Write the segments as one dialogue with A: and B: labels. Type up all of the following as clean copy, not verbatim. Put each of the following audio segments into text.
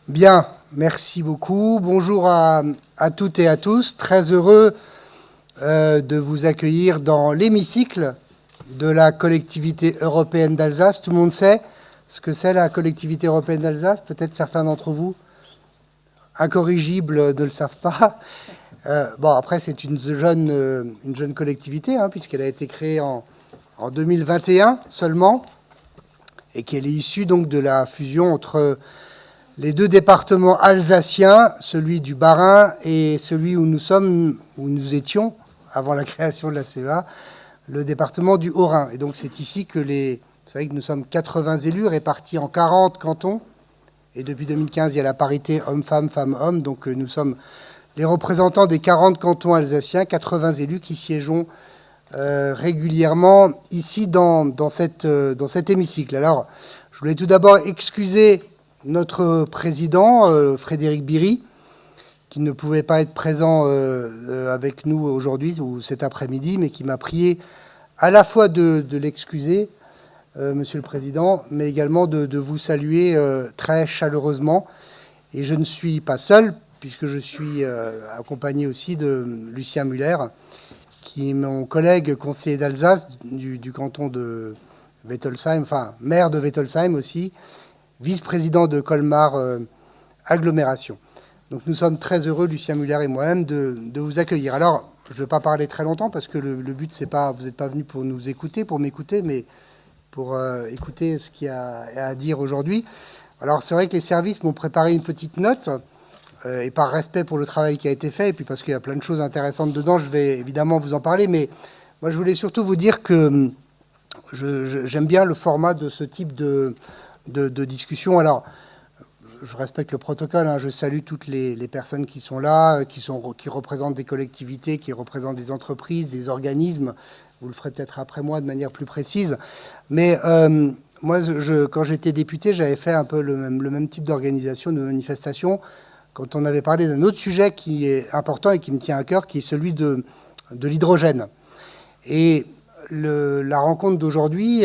A: Bien, merci beaucoup. Bonjour à toutes et à tous. Très heureux de vous accueillir dans l'hémicycle de la collectivité européenne d'Alsace. Tout le monde sait ce que c'est la collectivité européenne d'Alsace. Peut-être certains d'entre vous, incorrigibles, ne le savent pas. Bon, après, c'est une jeune collectivité, hein, puisqu'elle a été créée en 2021 seulement, et qu'elle est issue donc de la fusion entre les deux départements alsaciens, celui du Bas-Rhin et celui où nous étions, avant la création de la CEA, le département du Haut-Rhin. Et donc c'est ici que vous savez que nous sommes 80 élus répartis en 40 cantons. Et depuis 2015, il y a la parité homme-femme, femme-homme. Donc nous sommes les représentants des 40 cantons alsaciens, 80 élus qui siégeons régulièrement ici dans cet hémicycle. Alors, je voulais tout d'abord excuser notre président, Frédéric Biry, qui ne pouvait pas être présent avec nous aujourd'hui ou cet après-midi, mais qui m'a prié à la fois de l'excuser, Monsieur le Président, mais également de vous saluer très chaleureusement. Et je ne suis pas seul, puisque je suis accompagné aussi de Lucien Muller, qui est mon collègue conseiller d'Alsace du canton de Wettolsheim, enfin maire de Wettolsheim aussi, vice-président de Colmar Agglomération. Donc nous sommes très heureux, Lucien Muller et moi-même, de vous accueillir. Alors, je ne vais pas parler très longtemps, parce que le but, c'est pas, vous n'êtes pas venu pour nous écouter, pour m'écouter, mais pour écouter ce qu'il y a à dire aujourd'hui. Alors, c'est vrai que les services m'ont préparé une petite note, et par respect pour le travail qui a été fait, et puis parce qu'il y a plein de choses intéressantes dedans, je vais évidemment vous en parler, mais moi, je voulais surtout vous dire que j'aime bien le format de ce type de discussion. Alors, je respecte le protocole, hein, je salue toutes les personnes qui sont là, qui représentent des collectivités, qui représentent des entreprises, des organismes. Vous le ferez peut-être après moi de manière plus précise. Mais moi, quand j'étais député, j'avais fait un peu le même type d'organisation, de manifestation, quand on avait parlé d'un autre sujet qui est important et qui me tient à cœur, qui est celui de l'hydrogène. Et la rencontre d'aujourd'hui,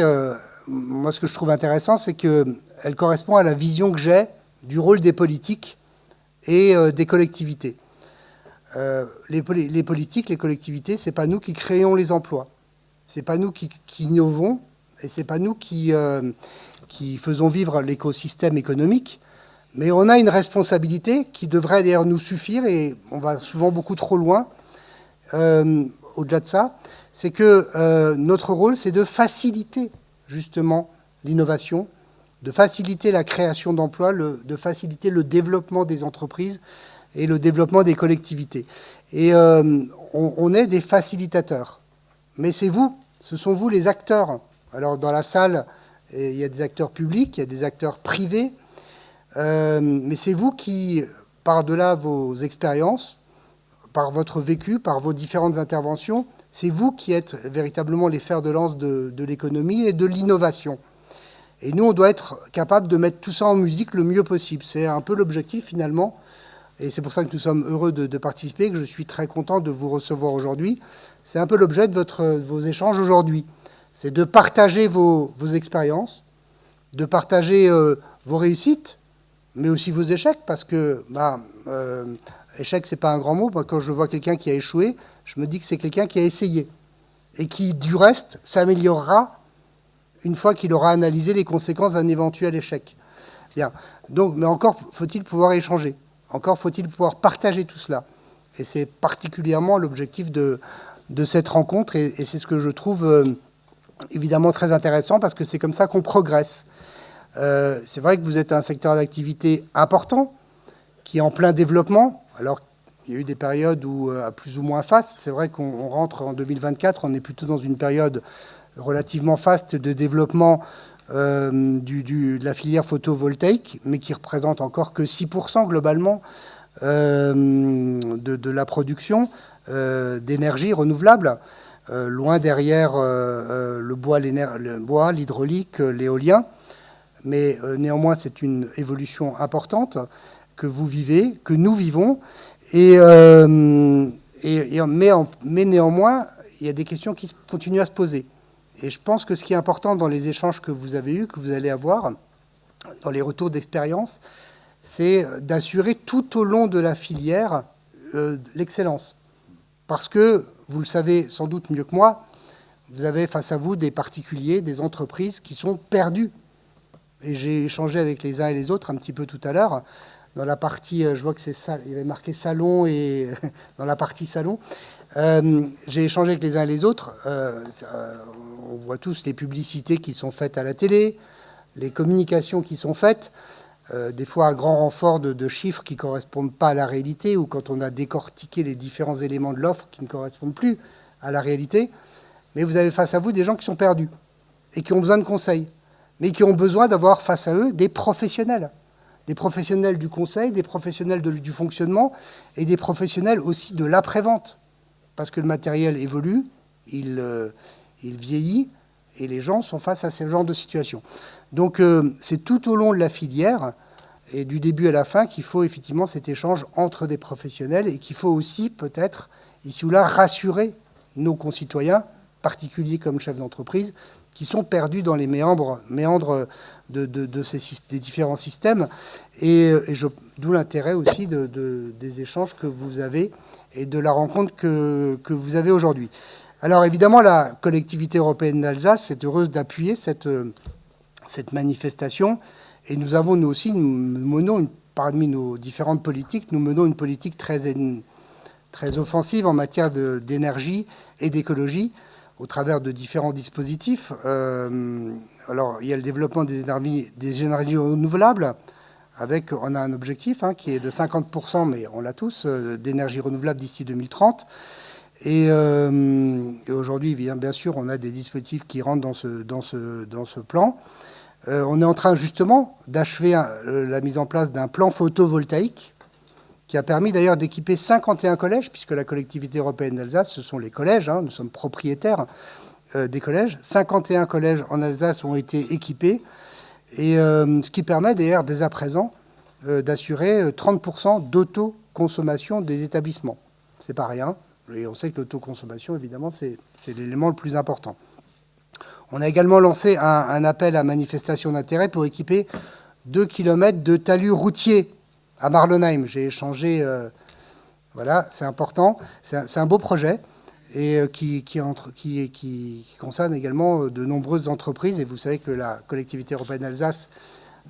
A: moi, ce que je trouve intéressant, c'est qu'elle correspond à la vision que j'ai du rôle des politiques et des collectivités. Les politiques, les collectivités, c'est pas nous qui créons les emplois, c'est pas nous qui innovons, et c'est pas nous qui faisons vivre l'écosystème économique, mais on a une responsabilité qui devrait d'ailleurs nous suffire, et on va souvent beaucoup trop loin. Au-delà de ça, c'est que notre rôle, c'est de faciliter justement l'innovation, de faciliter la création d'emplois, de faciliter le développement des entreprises et le développement des collectivités. Et on est des facilitateurs. Mais c'est vous, ce sont vous les acteurs. Alors dans la salle, il y a des acteurs publics, il y a des acteurs privés, mais c'est vous qui, par-delà vos expériences, par votre vécu, par vos différentes interventions, c'est vous qui êtes véritablement les fers de lance de l'économie et de l'innovation. Et nous, on doit être capable de mettre tout ça en musique le mieux possible. C'est un peu l'objectif, finalement. Et c'est pour ça que nous sommes heureux de participer, que je suis très content de vous recevoir aujourd'hui. C'est un peu l'objet de vos échanges aujourd'hui. C'est de partager vos expériences, de partager vos réussites, mais aussi vos échecs, parce que échec, c'est pas un grand mot. Moi, quand je vois quelqu'un qui a échoué, je me dis que c'est quelqu'un qui a essayé et qui, du reste, s'améliorera une fois qu'il aura analysé les conséquences d'un éventuel échec. Bien. Donc, mais encore faut-il pouvoir échanger. Encore faut-il pouvoir partager tout cela. Et c'est particulièrement l'objectif de cette rencontre, et c'est ce que je trouve évidemment très intéressant, parce que c'est comme ça qu'on progresse. C'est vrai que vous êtes un secteur d'activité important, qui est en plein développement. Alors, il y a eu des périodes où, à plus ou moins faste, c'est vrai qu'on rentre en 2024, on est plutôt dans une période relativement faste de développement de la filière photovoltaïque, mais qui représente encore que 6% globalement de la production d'énergie renouvelable, loin derrière le bois, l'hydraulique, l'éolien. Mais néanmoins, c'est une évolution importante que vous vivez, que nous vivons. Mais néanmoins, il y a des questions qui continuent à se poser. Et je pense que ce qui est important dans les échanges que vous avez eus, que vous allez avoir, dans les retours d'expérience, c'est d'assurer tout au long de la filière l'excellence. Parce que, vous le savez sans doute mieux que moi, vous avez face à vous des particuliers, des entreprises qui sont perdus. Et j'ai échangé avec les uns et les autres un petit peu tout à l'heure. Dans la partie, je vois que c'est ça, il y avait marqué salon, et dans la partie salon, j'ai échangé avec les uns et les autres. On voit tous les publicités qui sont faites à la télé, les communications qui sont faites, des fois à grand renfort de chiffres qui ne correspondent pas à la réalité, ou quand on a décortiqué les différents éléments de l'offre qui ne correspondent plus à la réalité. Mais vous avez face à vous des gens qui sont perdus et qui ont besoin de conseils, mais qui ont besoin d'avoir face à eux des professionnels du conseil, des professionnels du fonctionnement et des professionnels aussi de l'après-vente. Parce que le matériel évolue, il vieillit, et les gens sont face à ce genre de situation. Donc c'est tout au long de la filière, et du début à la fin, qu'il faut effectivement cet échange entre des professionnels, et qu'il faut aussi peut-être, ici ou là, rassurer nos concitoyens, particuliers comme chefs d'entreprise, qui sont perdus dans les méandres des différents systèmes. D'où l'intérêt aussi des échanges que vous avez et de la rencontre que vous avez aujourd'hui. Alors évidemment, la collectivité européenne d'Alsace est heureuse d'appuyer cette manifestation. Et nous avons, nous aussi, parmi nos différentes politiques, nous menons une politique très offensive en matière d'énergie et d'écologie, au travers de différents dispositifs. Alors, il y a le développement des énergies renouvelables. On a un objectif qui est de 50%, mais on l'a tous, d'énergie renouvelable d'ici 2030. Et aujourd'hui, bien sûr, on a des dispositifs qui rentrent dans ce plan. On est en train, justement, d'achever la mise en place d'un plan photovoltaïque qui a permis d'ailleurs d'équiper 51 collèges, puisque la collectivité européenne d'Alsace, ce sont les collèges, nous sommes propriétaires des collèges. 51 collèges en Alsace ont été équipés, et ce qui permet d'ailleurs dès à présent d'assurer 30% d'autoconsommation des établissements. C'est pas rien, et on sait que l'autoconsommation, évidemment, c'est l'élément le plus important. On a également lancé un appel à manifestation d'intérêt pour équiper 2 km de talus routiers à Marlenheim. J'ai échangé, voilà, c'est important. C'est un beau projet, et qui concerne également de nombreuses entreprises. Et vous savez que la collectivité européenne d'Alsace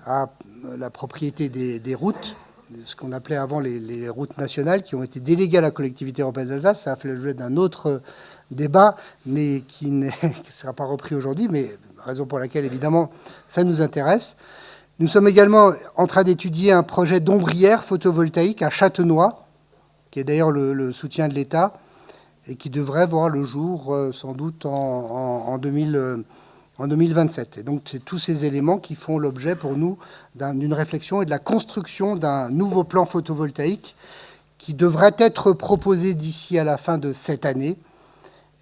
A: a la propriété des routes, ce qu'on appelait avant les routes nationales, qui ont été déléguées à la collectivité européenne d'Alsace. Ça a fait l'objet d'un autre débat, mais qui ne sera pas repris aujourd'hui, mais raison pour laquelle, évidemment, ça nous intéresse. Nous sommes également en train d'étudier un projet d'ombrière photovoltaïque à Châtenois, qui est d'ailleurs le soutien de l'État, et qui devrait voir le jour sans doute en 2027. Et donc, c'est tous ces éléments qui font l'objet pour nous d'une réflexion et de la construction d'un nouveau plan photovoltaïque qui devrait être proposé d'ici à la fin de cette année,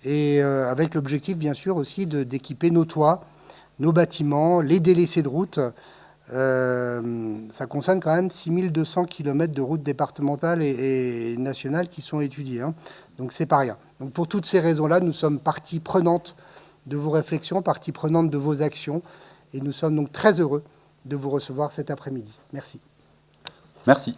A: et avec l'objectif, bien sûr, aussi d'équiper nos toits, nos bâtiments, les délaissés de route. Ça concerne quand même 6200 km de routes départementales et nationales qui sont étudiées. Donc c'est pas rien. Donc pour toutes ces raisons-là, nous sommes partie prenante de vos réflexions, partie prenante de vos actions, et nous sommes donc très heureux de vous recevoir cet après-midi. Merci.
B: Merci.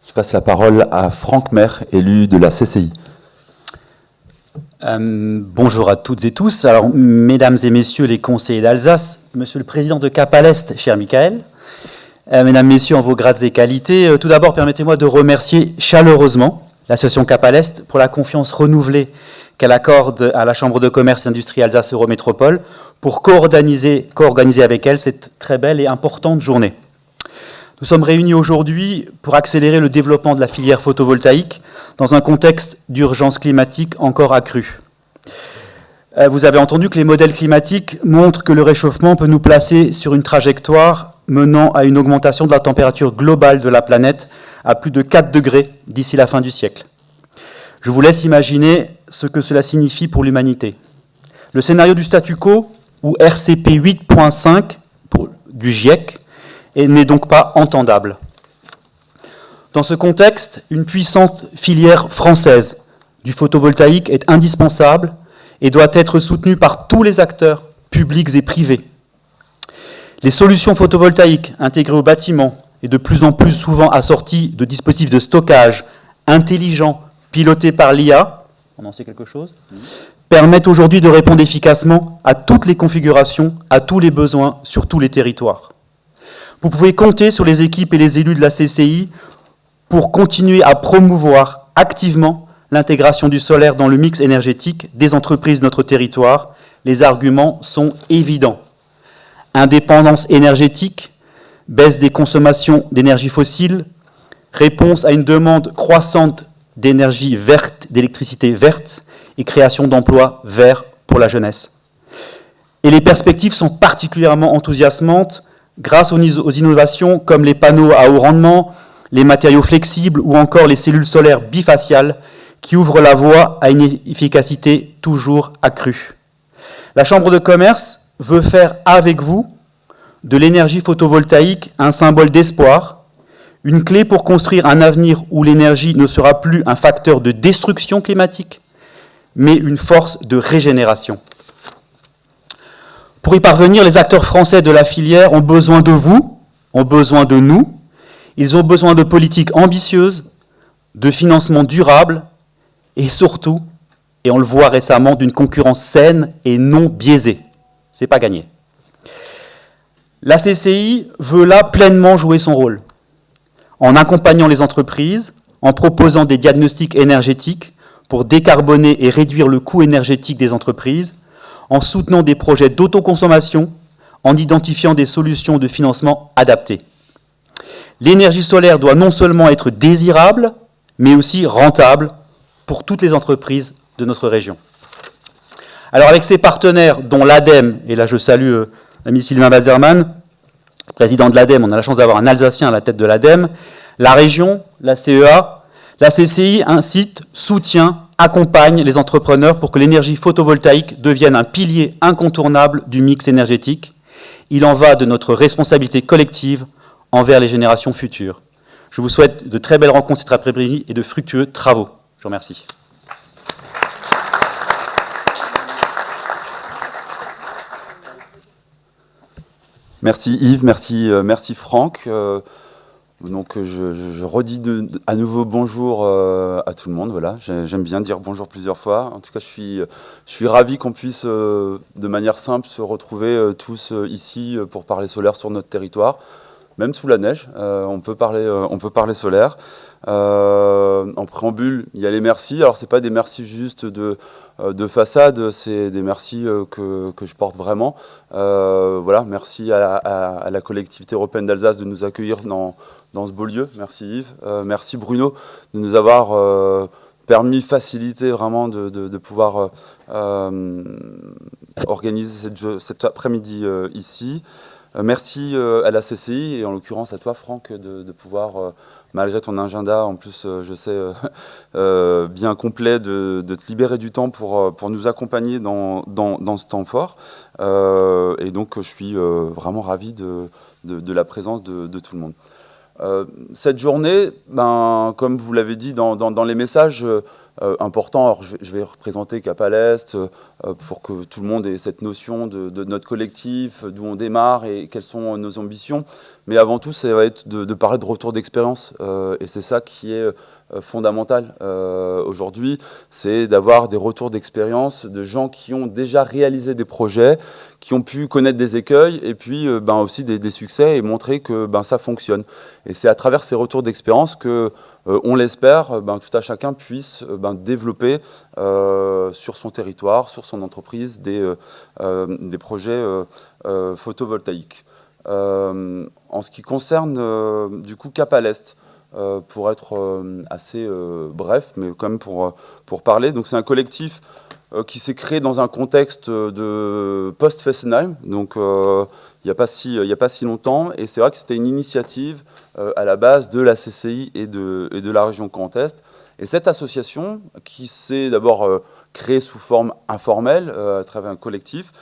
B: Je passe la parole à Franck Maire, élu de la CCI.
C: Bonjour à toutes et tous. Alors, mesdames et messieurs les conseillers d'Alsace, monsieur le président de Cap à l'Est, cher Michael, mesdames, messieurs, en vos grades et qualités, tout d'abord, permettez-moi de remercier chaleureusement l'association Cap à l'Est pour la confiance renouvelée qu'elle accorde à la Chambre de commerce et d'industrie Alsace Eurométropole pour co-organiser avec elle cette très belle et importante journée. Nous sommes réunis aujourd'hui pour accélérer le développement de la filière photovoltaïque dans un contexte d'urgence climatique encore accrue. Vous avez entendu que les modèles climatiques montrent que le réchauffement peut nous placer sur une trajectoire menant à une augmentation de la température globale de la planète à plus de 4 degrés d'ici la fin du siècle. Je vous laisse imaginer ce que cela signifie pour l'humanité. Le scénario du statu quo, ou RCP 8.5 du GIEC, n'est donc pas entendable. Dans ce contexte, une puissante filière française du photovoltaïque est indispensable et doit être soutenu par tous les acteurs, publics et privés. Les solutions photovoltaïques intégrées au bâtiment et de plus en plus souvent assorties de dispositifs de stockage intelligents, pilotés par l'IA, on en sait quelque chose, permettent aujourd'hui de répondre efficacement à toutes les configurations, à tous les besoins sur tous les territoires. Vous pouvez compter sur les équipes et les élus de la CCI pour continuer à promouvoir activement l'intégration du solaire dans le mix énergétique des entreprises de notre territoire. Les arguments sont évidents. Indépendance énergétique, baisse des consommations d'énergie fossile, réponse à une demande croissante d'énergie verte, d'électricité verte et création d'emplois verts pour la jeunesse. Et les perspectives sont particulièrement enthousiasmantes grâce aux innovations comme les panneaux à haut rendement, les matériaux flexibles ou encore les cellules solaires bifaciales qui ouvrent la voie à une efficacité toujours accrue. La Chambre de commerce veut faire avec vous de l'énergie photovoltaïque un symbole d'espoir, une clé pour construire un avenir où l'énergie ne sera plus un facteur de destruction climatique, mais une force de régénération. Pour y parvenir, les acteurs français de la filière ont besoin de vous, ont besoin de nous. Ils ont besoin de politiques ambitieuses, de financement durable et surtout, et on le voit récemment, d'une concurrence saine et non biaisée. C'est pas gagné. La CCI veut là pleinement jouer son rôle, en accompagnant les entreprises, en proposant des diagnostics énergétiques pour décarboner et réduire le coût énergétique des entreprises, en soutenant des projets d'autoconsommation, en identifiant des solutions de financement adaptées. L'énergie solaire doit non seulement être désirable, mais aussi rentable pour toutes les entreprises de notre région. Alors avec ses partenaires, dont l'ADEME, et là je salue l'ami Sylvain Bazerman, président de l'ADEME, on a la chance d'avoir un Alsacien à la tête de l'ADEME, la région, la CEA, la CCI incite, soutient, accompagne les entrepreneurs pour que l'énergie photovoltaïque devienne un pilier incontournable du mix énergétique. Il en va de notre responsabilité collective envers les générations futures. Je vous souhaite de très belles rencontres cet après-midi et de fructueux travaux. Je vous remercie.
B: Merci Yves, merci Franck. Donc je redis à nouveau bonjour à tout le monde. Voilà, j'aime bien dire bonjour plusieurs fois. En tout cas, je suis ravi qu'on puisse de manière simple se retrouver tous ici pour parler solaire sur notre territoire, même sous la neige. On peut parler solaire. En préambule, il y a les merci. Alors c'est pas des merci juste de façade, c'est des merci que je porte vraiment. Voilà, merci à la collectivité européenne d'Alsace de nous accueillir dans ce beau lieu. Merci Yves, merci Bruno de nous avoir permis, facilité vraiment de pouvoir organiser cet après-midi ici. Merci à la CCI et en l'occurrence à toi Franck de pouvoir, malgré ton agenda en plus je sais bien complet, de te libérer du temps pour nous accompagner dans ce temps fort. Et donc je suis vraiment ravi de la présence de tout le monde. Cette journée, comme vous l'avez dit dans les messages importants, alors je vais représenter Cap à l'Est pour que tout le monde ait cette notion de notre collectif, d'où on démarre et quelles sont nos ambitions. Mais avant tout, ça va être de parler de retour d'expérience. Et c'est ça qui est fondamental aujourd'hui, c'est d'avoir des retours d'expérience de gens qui ont déjà réalisé des projets, qui ont pu connaître des écueils et puis aussi des succès et montrer que ça fonctionne. Et c'est à travers ces retours d'expérience que, on l'espère, tout à chacun puisse développer sur son territoire, sur son entreprise, des projets photovoltaïques. En ce qui concerne du coup Cap à l'Est, pour être assez bref, mais quand même pour parler, donc c'est un collectif qui s'est créé dans un contexte de post-Fessenheim, donc il n'y a pas si longtemps, et c'est vrai que c'était une initiative à la base de la CCI et de la région Grand Est. Et cette association, qui s'est d'abord créée sous forme informelle, à travers un collectif,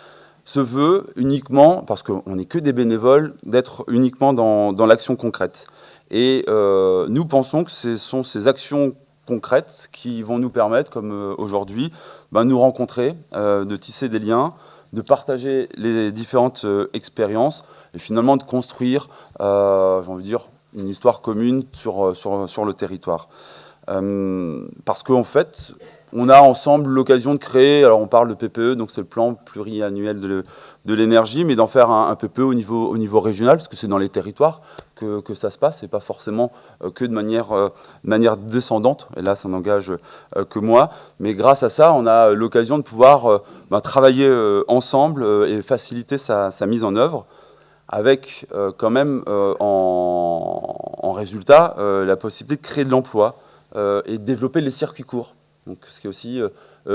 B: se veut uniquement, parce qu'on n'est que des bénévoles, d'être uniquement dans l'action concrète. Et nous pensons que ce sont ces actions concrètes qui vont nous permettre, comme aujourd'hui, nous rencontrer, de tisser des liens, de partager les différentes expériences et finalement de construire, j'ai envie de dire, une histoire commune sur le territoire. Parce qu'en fait, on a ensemble l'occasion de créer, alors on parle de PPE, donc c'est le plan pluriannuel de l'énergie, mais d'en faire un PPE au niveau régional, parce que c'est dans les territoires que ça se passe, et pas forcément que de manière descendante, et là ça n'engage que moi, mais grâce à ça, on a l'occasion de pouvoir travailler ensemble et faciliter sa mise en œuvre, avec quand même en résultat la possibilité de créer de l'emploi et de développer les circuits courts. Donc, ce qui est aussi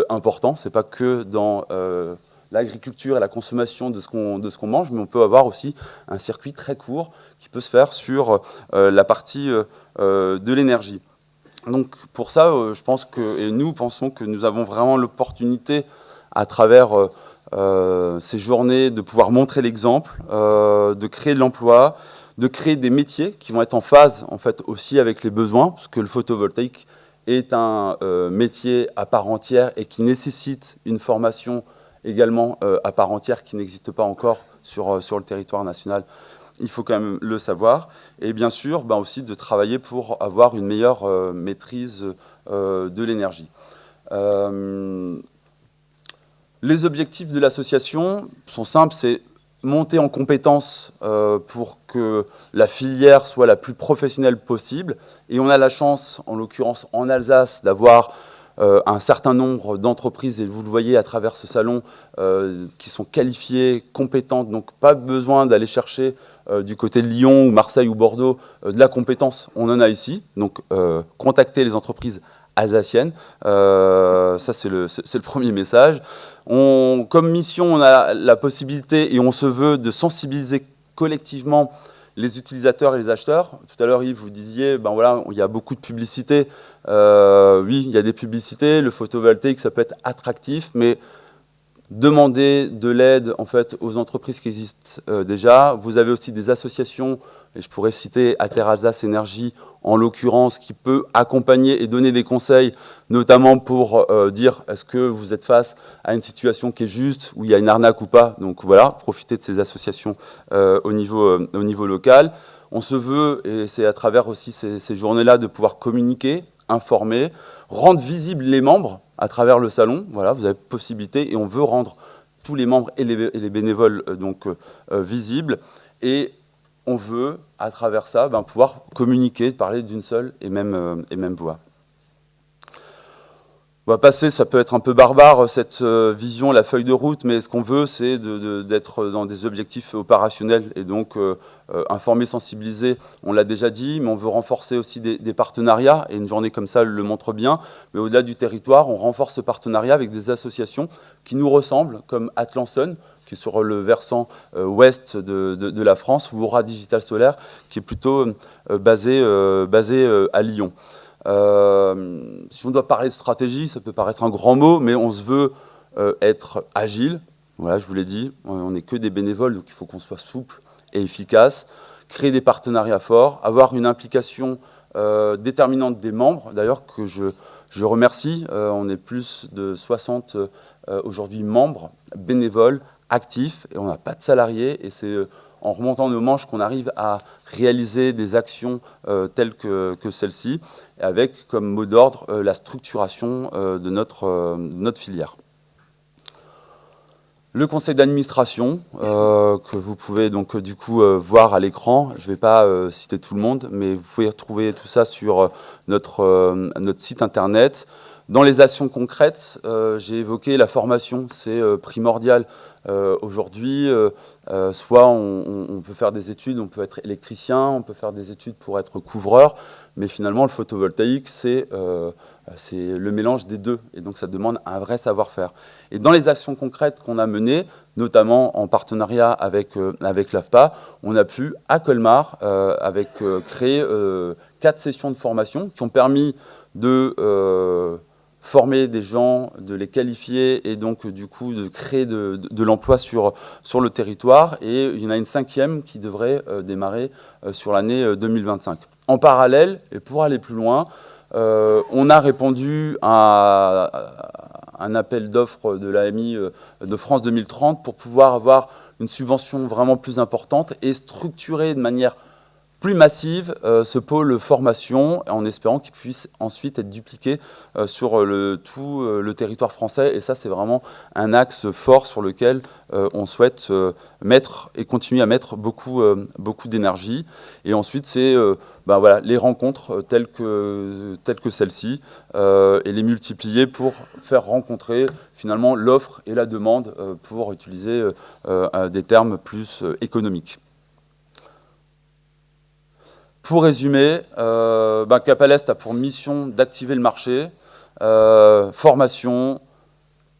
B: important, c'est pas que dans l'agriculture et la consommation de ce qu'on mange, mais on peut avoir aussi un circuit très court qui peut se faire sur la partie de l'énergie. Donc pour ça, je pense que, et nous pensons que nous avons vraiment l'opportunité à travers ces journées de pouvoir montrer l'exemple, de créer de l'emploi, de créer des métiers qui vont être en phase en fait aussi avec les besoins, parce que le photovoltaïque est un métier à part entière et qui nécessite une formation également à part entière qui n'existe pas encore sur le territoire national. Il faut quand même le savoir. Et bien sûr, aussi de travailler pour avoir une meilleure maîtrise de l'énergie. Les objectifs de l'association sont simples, c'est monter en compétences pour que la filière soit la plus professionnelle possible. Et on a la chance, en l'occurrence en Alsace, d'avoir un certain nombre d'entreprises, et vous le voyez à travers ce salon, qui sont qualifiées, compétentes, donc pas besoin d'aller chercher du côté de Lyon, ou Marseille ou Bordeaux de la compétence, on en a ici. Donc contactez les entreprises alsaciennes, ça c'est le premier message. Comme mission, on a la possibilité et on se veut de sensibiliser collectivement les utilisateurs et les acheteurs. Tout à l'heure, Yves, vous disiez, voilà, il y a beaucoup de publicités. Oui, il y a des publicités. Le photovoltaïque, ça peut être attractif, mais demandez de l'aide en fait aux entreprises qui existent déjà. Vous avez aussi des associations, et je pourrais citer Alter Alsace Énergie en l'occurrence, qui peut accompagner et donner des conseils, notamment pour dire est-ce que vous êtes face à une situation qui est juste, où il y a une arnaque ou pas. Donc voilà, profitez de ces associations au niveau local. On se veut, et c'est à travers aussi ces journées-là, de pouvoir communiquer, informer, rendre visibles les membres à travers le salon. Voilà, vous avez possibilité, et on veut rendre tous les membres et les bénévoles visibles. Et on veut, à travers ça, pouvoir communiquer, parler d'une seule et même voix. On va passer, ça peut être un peu barbare, cette vision, la feuille de route, mais ce qu'on veut, c'est d'être dans des objectifs opérationnels et donc informer, sensibiliser, on l'a déjà dit, mais on veut renforcer aussi des partenariats, et une journée comme ça le montre bien, mais au-delà du territoire, on renforce ce partenariat avec des associations qui nous ressemblent, comme Atlanson, qui est sur le versant ouest de la France, ou Aura Digital Solaire, qui est plutôt basé à Lyon. Si on doit parler de stratégie, ça peut paraître un grand mot, mais on se veut être agile. Voilà, je vous l'ai dit, on n'est que des bénévoles, donc il faut qu'on soit souple et efficace, créer des partenariats forts, avoir une implication déterminante des membres, d'ailleurs que je remercie. On est plus de 60 aujourd'hui membres, bénévoles, actifs, et on n'a pas de salariés, et c'est en remontant nos manches qu'on arrive à réaliser des actions telles que celle-ci, avec comme mot d'ordre la structuration de notre filière. Le conseil d'administration, que vous pouvez donc du coup voir à l'écran, je ne vais pas citer tout le monde, mais vous pouvez retrouver tout ça sur notre site internet. Dans les actions concrètes, j'ai évoqué la formation, c'est primordial. Aujourd'hui, soit on peut faire des études, on peut être électricien, on peut faire des études pour être couvreur, mais finalement le photovoltaïque, c'est le mélange des deux, et donc ça demande un vrai savoir-faire. Et dans les actions concrètes qu'on a menées, notamment en partenariat avec l'AFPA, on a pu, à Colmar, créer 4 sessions de formation qui ont permis de former des gens, de les qualifier et donc du coup de créer de l'emploi sur le territoire. Et il y en a une 5e qui devrait démarrer sur l'année 2025. En parallèle, et pour aller plus loin, on a répondu à un appel d'offres de l'AMI de France 2030 pour pouvoir avoir une subvention vraiment plus importante et structurer de manière plus massive ce pôle formation, en espérant qu'il puisse ensuite être dupliqué sur tout le territoire français. Et ça, c'est vraiment un axe fort sur lequel on souhaite mettre et continuer à mettre beaucoup d'énergie. Et ensuite, c'est voilà, les rencontres telles que celle-ci et les multiplier pour faire rencontrer finalement l'offre et la demande pour utiliser des termes plus économiques. Pour résumer, Capalest a pour mission d'activer le marché, formation,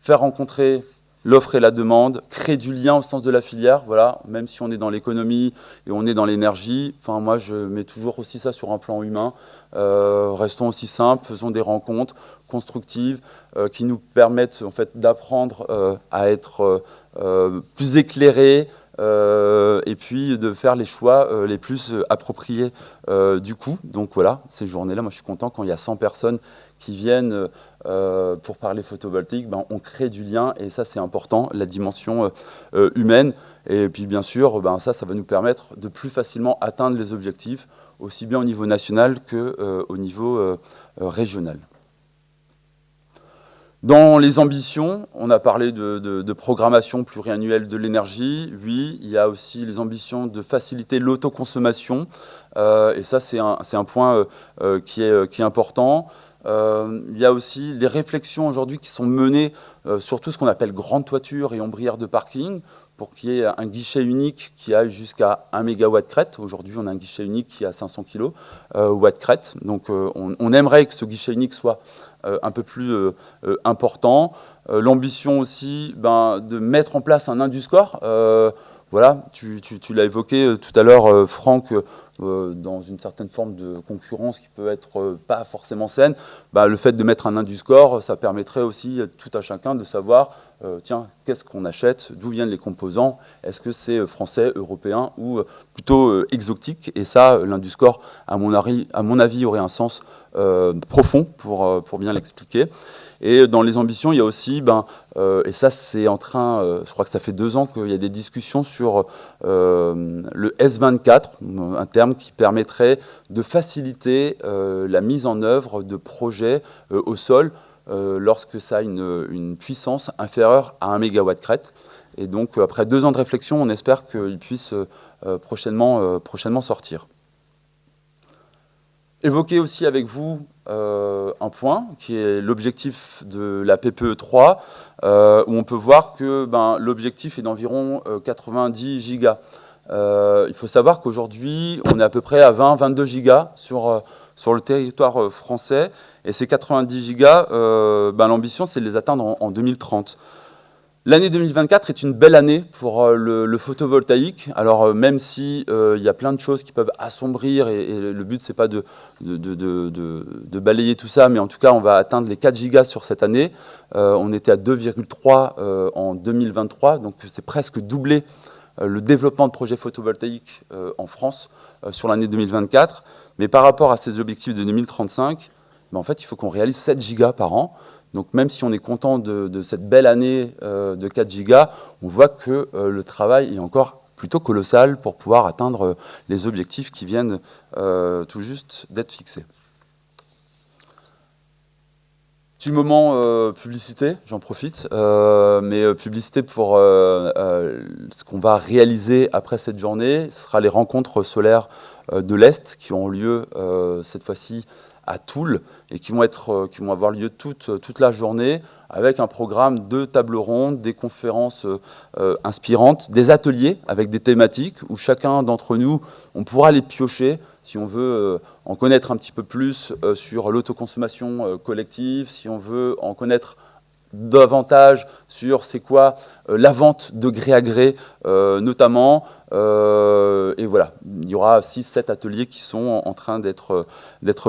B: faire rencontrer l'offre et la demande, créer du lien au sens de la filière, voilà, même si on est dans l'économie et on est dans l'énergie, enfin moi je mets toujours aussi ça sur un plan humain, restons aussi simples, faisons des rencontres constructives qui nous permettent en fait d'apprendre à être plus éclairés, et puis de faire les choix les plus appropriés du coup. Donc voilà, ces journées-là, moi je suis content quand il y a 100 personnes qui viennent pour parler photovoltaïque, on crée du lien et ça c'est important, la dimension humaine. Et puis bien sûr, ça va nous permettre de plus facilement atteindre les objectifs, aussi bien au niveau national qu'au niveau régional. Dans les ambitions, on a parlé de programmation pluriannuelle de l'énergie. Oui, il y a aussi les ambitions de faciliter l'autoconsommation. Et ça, c'est un point qui est important. Il y a aussi les réflexions aujourd'hui qui sont menées sur tout ce qu'on appelle grande toiture et ombrière de parking, pour qu'il y ait un guichet unique qui aille jusqu'à 1 MW crête. Aujourd'hui, on a un guichet unique qui a 500 kg watt crête. Donc, on aimerait que ce guichet unique soit un peu plus important. L'ambition aussi de mettre en place un Induscore. Voilà, tu l'as évoqué tout à l'heure, Franck, dans une certaine forme de concurrence qui peut être pas forcément saine. Le fait de mettre un Induscore, ça permettrait aussi tout à chacun de savoir tiens, qu'est-ce qu'on achète, d'où viennent les composants, est-ce que c'est français, européen ou plutôt exotique. Et ça, l'Induscore, à mon avis, aurait un sens profond pour bien l'expliquer. Et dans les ambitions, il y a aussi, et ça c'est en train, je crois que ça fait 2 ans qu'il y a des discussions sur le S24, un terme qui permettrait de faciliter la mise en œuvre de projets au sol lorsque ça a une puissance inférieure à 1 MW crête. Et donc après 2 ans de réflexion, on espère qu'il puisse prochainement sortir. Évoquer aussi avec vous un point qui est l'objectif de la PPE 3, où on peut voir que l'objectif est d'environ 90 gigas. Il faut savoir qu'aujourd'hui, on est à peu près à 20-22 gigas sur le territoire français, et ces 90 gigas, l'ambition c'est de les atteindre en 2030. L'année 2024 est une belle année pour le photovoltaïque. Alors même si il y a plein de choses qui peuvent assombrir et le but c'est pas de balayer tout ça, mais en tout cas on va atteindre les 4 gigas sur cette année. On était à 2,3 en 2023, donc c'est presque doublé le développement de projets photovoltaïques en France sur l'année 2024. Mais par rapport à ces objectifs de 2035, en fait il faut qu'on réalise 7 gigas par an. Donc même si on est content de cette belle année de 4 gigas, on voit que le travail est encore plutôt colossal pour pouvoir atteindre les objectifs qui viennent tout juste d'être fixés. Petit moment publicité, j'en profite, mais publicité pour ce qu'on va réaliser après cette journée. Ce sera les rencontres solaires de l'Est qui auront lieu cette fois-ci à Toul et qui vont avoir lieu toute la journée avec un programme de tables rondes, des conférences inspirantes, des ateliers avec des thématiques où chacun d'entre nous, on pourra les piocher si on veut en connaître un petit peu plus sur l'autoconsommation collective, si on veut en connaître davantage sur c'est quoi la vente de gré à gré notamment, et voilà, il y aura 6-7 ateliers qui sont en train d'être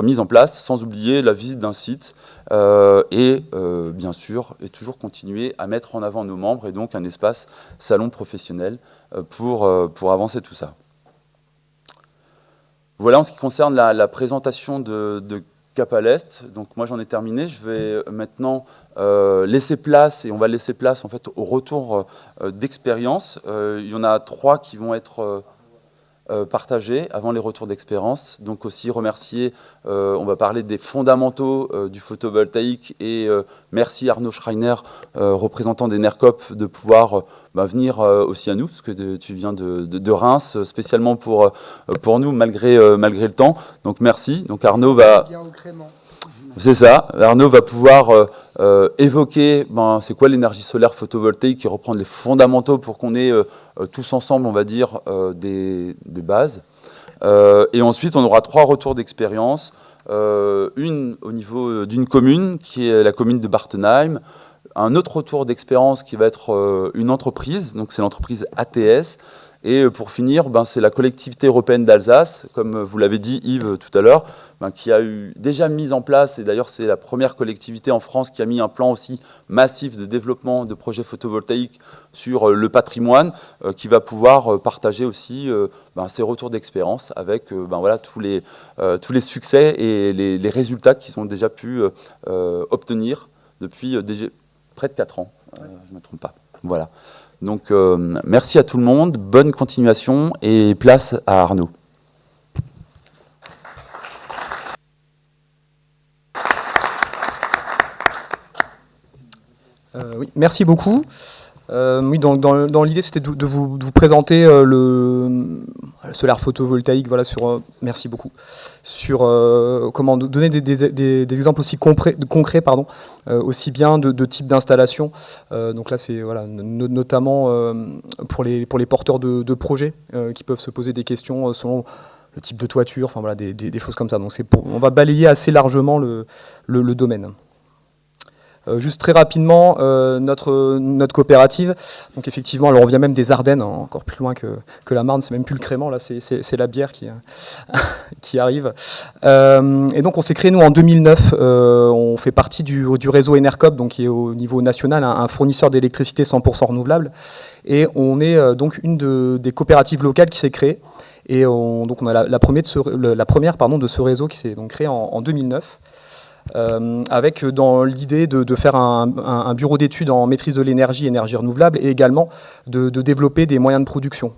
B: mis en place, sans oublier la visite d'un site et bien sûr, et toujours continuer à mettre en avant nos membres et donc un espace salon professionnel pour avancer tout ça. Voilà en ce qui concerne la présentation de Cap à l'Est. Donc moi j'en ai terminé. Je vais maintenant laisser place, et on va laisser place en fait au retour d'expérience. Il y en a 3 qui vont être partagés avant les retours d'expérience. Donc aussi remercier, on va parler des fondamentaux du photovoltaïque, et merci Arnaud Schreiner, représentant des NERCOP, de pouvoir venir aussi à nous, parce que tu viens de Reims, spécialement pour nous, malgré le temps. Donc merci. Donc Arnaud va... C'est ça. Arnaud va pouvoir évoquer c'est quoi l'énergie solaire photovoltaïque, et reprendre les fondamentaux pour qu'on ait tous ensemble, on va dire, des bases. Et ensuite, on aura 3 retours d'expérience. Une au niveau d'une commune, qui est la commune de Bartenheim. Un autre retour d'expérience qui va être une entreprise, donc c'est l'entreprise ATS. Et pour finir, c'est la collectivité européenne d'Alsace, comme vous l'avez dit Yves tout à l'heure, qui a déjà mis en place, et d'ailleurs c'est la première collectivité en France qui a mis un plan aussi massif de développement de projets photovoltaïques sur le patrimoine, qui va pouvoir partager aussi ses retours d'expérience avec voilà, tous les succès et les résultats qu'ils ont déjà pu obtenir depuis déjà près de 4 ans, je ne me trompe pas. Voilà. Donc merci à tout le monde, bonne continuation, et place à Arnaud.
D: Oui, merci beaucoup. Oui, dans l'idée, c'était de vous présenter le solaire photovoltaïque. Voilà, merci beaucoup. Sur comment donner des exemples aussi concrets, aussi bien de type d'installation. Donc là, c'est voilà, notamment pour les porteurs de projets qui peuvent se poser des questions selon le type de toiture, enfin voilà, des choses comme ça. Donc on va balayer assez largement le domaine. Juste très rapidement, notre coopérative, donc effectivement, alors on vient même des Ardennes, encore plus loin que la Marne, c'est même plus le Crément, là c'est la bière qui arrive. Et donc on s'est créé nous en 2009, on fait partie du réseau Enercop, donc qui est au niveau national un fournisseur d'électricité 100% renouvelable, et on est donc une des coopératives locales qui s'est créée, et donc on a la première de ce réseau qui s'est donc créé en 2009. Avec dans l'idée de faire un bureau d'études en maîtrise de l'énergie, énergie renouvelable, et également de développer des moyens de production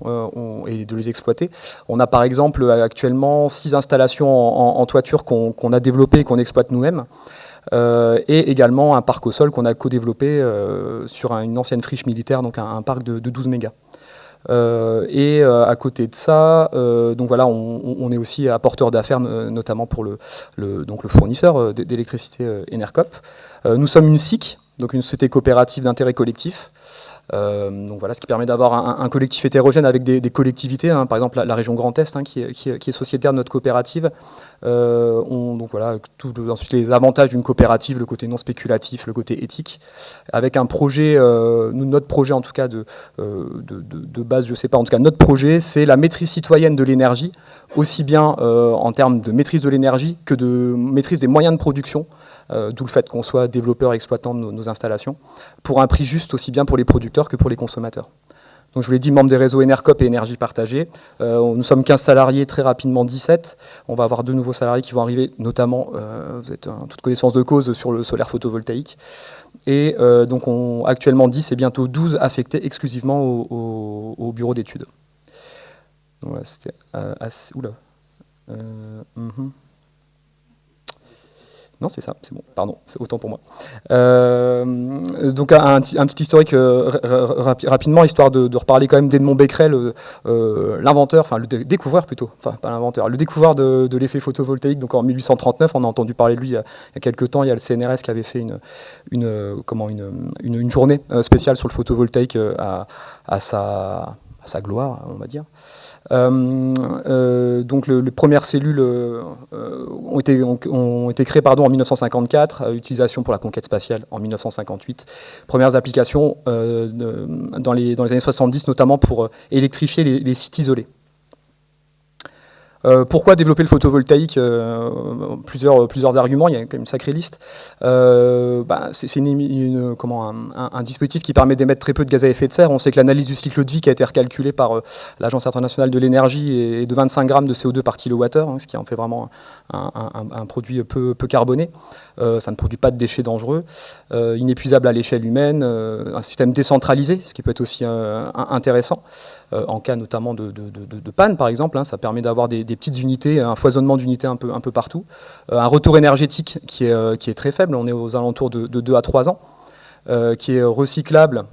D: et de les exploiter. On a par exemple actuellement 6 installations en toiture qu'on a développées et qu'on exploite nous-mêmes, et également un parc au sol qu'on a co-développé sur une ancienne friche militaire, donc un parc de 12 mégas. Et à côté de ça, donc voilà, on est aussi apporteur d'affaires, notamment pour le fournisseur d'électricité Enercop. Nous sommes une SIC, donc une société coopérative d'intérêt collectif. Donc voilà, ce qui permet d'avoir un collectif hétérogène avec des collectivités, par exemple la région Grand Est, qui est sociétaire de notre coopérative. Donc voilà, ensuite les avantages d'une coopérative, le côté non spéculatif, le côté éthique, avec un projet, notre projet en tout cas de base, je sais pas, en tout cas notre projet, c'est la maîtrise citoyenne de l'énergie, aussi bien en termes de maîtrise de l'énergie que de maîtrise des moyens de production. D'où le fait qu'on soit développeur et exploitant de nos installations, pour un prix juste aussi bien pour les producteurs que pour les consommateurs. Donc je vous l'ai dit, membre des réseaux Enercop et Énergie Partagée. Nous sommes 15 salariés, très rapidement 17. On va avoir 2 nouveaux salariés qui vont arriver, notamment, vous êtes en toute connaissance de cause, sur le solaire photovoltaïque. Et donc actuellement 10 et bientôt 12 affectés exclusivement au bureau d'études. Donc voilà, c'était assez... Oula. Non, c'est ça, c'est bon, pardon, c'est autant pour moi. Donc un petit historique rapidement, histoire de reparler quand même d'Edmond Becquerel, l'inventeur, enfin le découvreur plutôt, enfin pas l'inventeur, le découvreur de l'effet photovoltaïque. Donc en 1839, on a entendu parler de lui il y a quelques temps. Il y a le CNRS qui avait fait une journée spéciale sur le photovoltaïque à sa gloire, on va dire. Donc les premières cellules ont été créées en 1954, utilisation pour la conquête spatiale en 1958. Premières applications dans les années 70, notamment pour électrifier les sites isolés. Pourquoi développer le photovoltaïque? Plusieurs arguments, il y a quand même une sacrée liste. C'est un dispositif qui permet d'émettre très peu de gaz à effet de serre. On sait que l'analyse du cycle de vie qui a été recalculée par l'Agence internationale de l'énergie est de 25 grammes de CO2 par kilowattheure, ce qui en fait vraiment un produit peu carboné. Ça ne produit pas de déchets dangereux, inépuisable à l'échelle humaine, un système décentralisé, ce qui peut être aussi intéressant, en cas notamment de panne par exemple. Ça permet d'avoir des petites unités, un foisonnement d'unités un peu partout, un retour énergétique qui est très faible, on est aux alentours de 2 à 3 ans, qui est recyclable.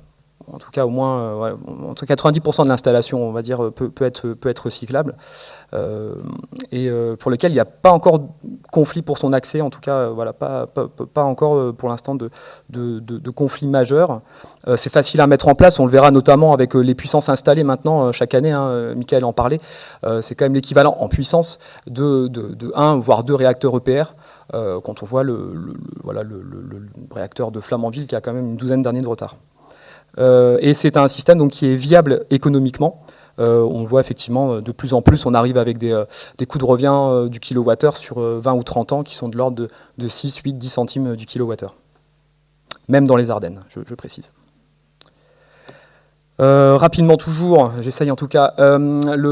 D: En tout cas, au moins, entre 90% de l'installation, on va dire, peut être recyclable, et pour lequel il n'y a pas encore conflit pour son accès, en tout cas, pas encore pour l'instant de conflit majeur. C'est facile à mettre en place, on le verra notamment avec les puissances installées maintenant chaque année, Michael en parlait, c'est quand même l'équivalent en puissance de 1 voire 2 réacteurs EPR. Quand on voit le réacteur de Flamanville qui a quand même une douzaine d'années de retard. Et c'est un système donc, qui est viable économiquement. On voit effectivement de plus en plus, on arrive avec des coûts de revient du kilowattheure sur 20 ou 30 ans qui sont de l'ordre de 6, 8, 10 centimes du kilowattheure. Même dans les Ardennes, je précise. Rapidement toujours, j'essaye en tout cas, elle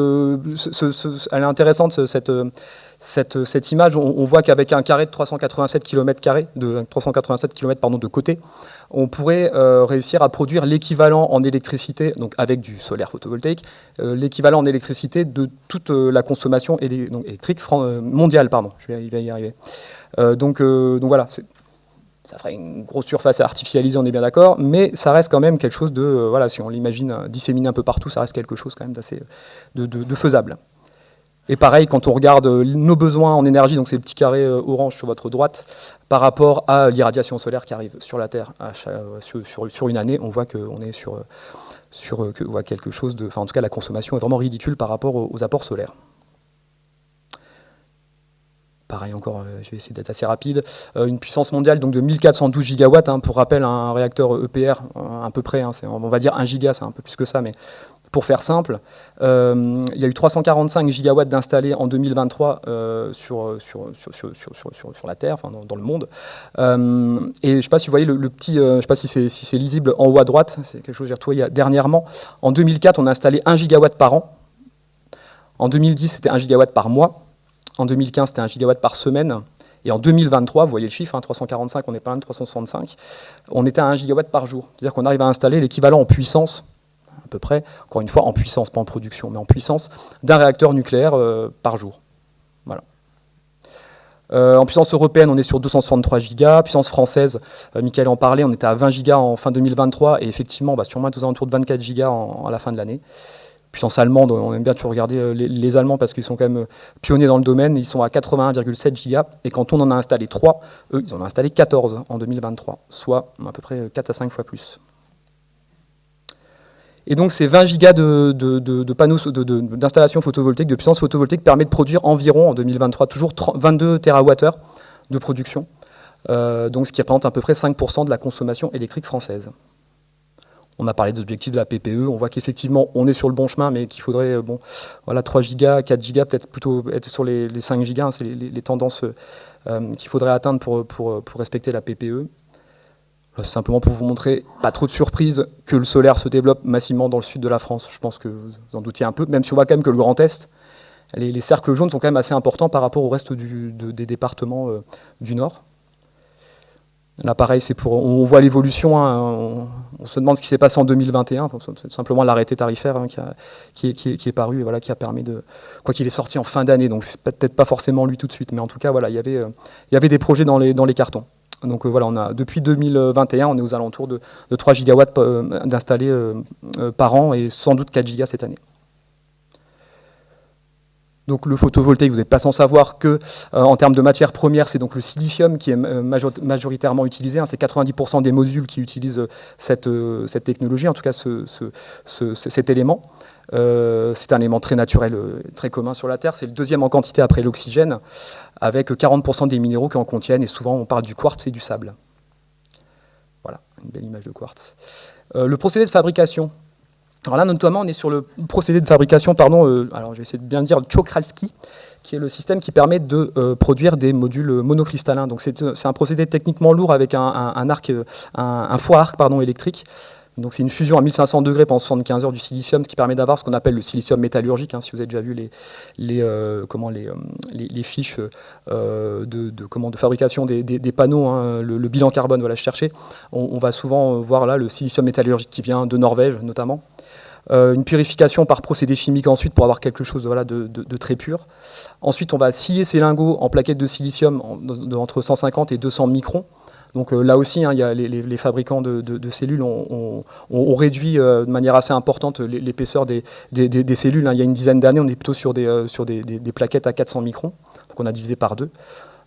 D: est intéressante cette image. On voit qu'avec un carré de 387 km2, de côté, on pourrait réussir à produire l'équivalent en électricité, donc avec du solaire photovoltaïque, l'équivalent en électricité de toute la consommation électrique mondiale. Je vais y arriver. Donc voilà, ça ferait une grosse surface à artificialiser, on est bien d'accord, mais ça reste quand même quelque chose de, si on l'imagine disséminé un peu partout, ça reste quelque chose quand même d'assez de faisable. Et pareil, quand on regarde nos besoins en énergie, donc c'est le petit carré orange sur votre droite, par rapport à l'irradiation solaire qui arrive sur la Terre sur une année, on voit qu'on est sur quelque chose de... Enfin, en tout cas, la consommation est vraiment ridicule par rapport aux apports solaires. Pareil encore, je vais essayer d'être assez rapide. Une puissance mondiale donc de 1412 gigawatts, pour rappel, un réacteur EPR, à peu près, on va dire 1 giga, c'est un peu plus que ça, mais pour faire simple, il y a eu 345 gigawatts d'installés en 2023 sur la Terre, dans le monde. Et je ne sais pas si vous voyez le petit, je ne sais pas si c'est lisible en haut à droite, c'est quelque chose que j'ai retrouvé dernièrement. En 2004, on a installé 1 gigawatt par an. En 2010, c'était 1 gigawatt par mois. En 2015, c'était 1 gigawatt par semaine. Et en 2023, vous voyez le chiffre, 345, on n'est pas loin de 365, on était à 1 gigawatt par jour. C'est-à-dire qu'on arrive à installer l'équivalent en puissance, à peu près, encore une fois en puissance, pas en production, mais en puissance, d'un réacteur nucléaire par jour. Voilà. En puissance européenne, on est sur 263 gigas. Puissance française, Michael en parlait, on était à 20 gigas en fin 2023, et effectivement, sûrement aux alentours de 24 gigas à la fin de l'année. Puissance allemande, on aime bien toujours regarder les Allemands parce qu'ils sont quand même pionniers dans le domaine, ils sont à 81,7 gigas, et quand on en a installé 3, eux, ils en ont installé 14 en 2023, soit à peu près 4 à 5 fois plus. Et donc ces 20 gigas de panneaux d'installation photovoltaïque, de puissance photovoltaïque, permet de produire environ, en 2023, toujours 22 TWh de production, donc ce qui représente à peu près 5% de la consommation électrique française. On a parlé des objectifs de la PPE, on voit qu'effectivement on est sur le bon chemin, mais qu'il faudrait 3 gigas, 4 gigas, peut-être plutôt être sur les 5 gigas, c'est les tendances qu'il faudrait atteindre pour respecter la PPE. C'est simplement pour vous montrer, pas trop de surprise, que le solaire se développe massivement dans le sud de la France. Je pense que vous en doutiez un peu, même si on voit quand même que le Grand Est, les cercles jaunes sont quand même assez importants par rapport au reste des départements du Nord. Là, pareil, on voit l'évolution. On se demande ce qui s'est passé en 2021. C'est simplement l'arrêté tarifaire qui est paru, et qui a permis de. Quoi qu'il est sorti en fin d'année, donc c'est peut-être pas forcément lui tout de suite, mais en tout cas, il y avait des projets dans les cartons. Donc on a depuis 2021, on est aux alentours de 3 gigawatts d'installés par an, et sans doute 4 gigas cette année. Donc le photovoltaïque, vous n'êtes pas sans savoir que, en termes de matière première, c'est donc le silicium qui est majoritairement utilisé. C'est 90% des modules qui utilisent cette technologie, en tout cas cet élément. C'est un élément très naturel, très commun sur la Terre. C'est le deuxième en quantité après l'oxygène, avec 40% des minéraux qui en contiennent. Et souvent, on parle du quartz et du sable. Voilà, une belle image de quartz. Le procédé de fabrication. Alors là, notamment, on est sur le procédé de fabrication, alors je vais essayer de bien le dire, Czochralski, qui est le système qui permet de produire des modules monocristallins. Donc c'est un procédé techniquement lourd avec un four à arc électrique. Donc c'est une fusion à 1500 degrés pendant 75 heures du silicium, ce qui permet d'avoir ce qu'on appelle le silicium métallurgique. Si vous avez déjà vu les fiches de fabrication des panneaux, le bilan carbone, voilà, je cherchais, on va souvent voir là le silicium métallurgique qui vient de Norvège notamment. Une purification par procédé chimique ensuite pour avoir quelque chose de très pur. Ensuite, on va scier ces lingots en plaquettes de silicium entre 150 et 200 microns. Donc là aussi, il y a les fabricants de cellules ont réduit de manière assez importante l'épaisseur des cellules. Il y a une dizaine d'années, on est plutôt sur des plaquettes à 400 microns. Donc on a divisé par 2.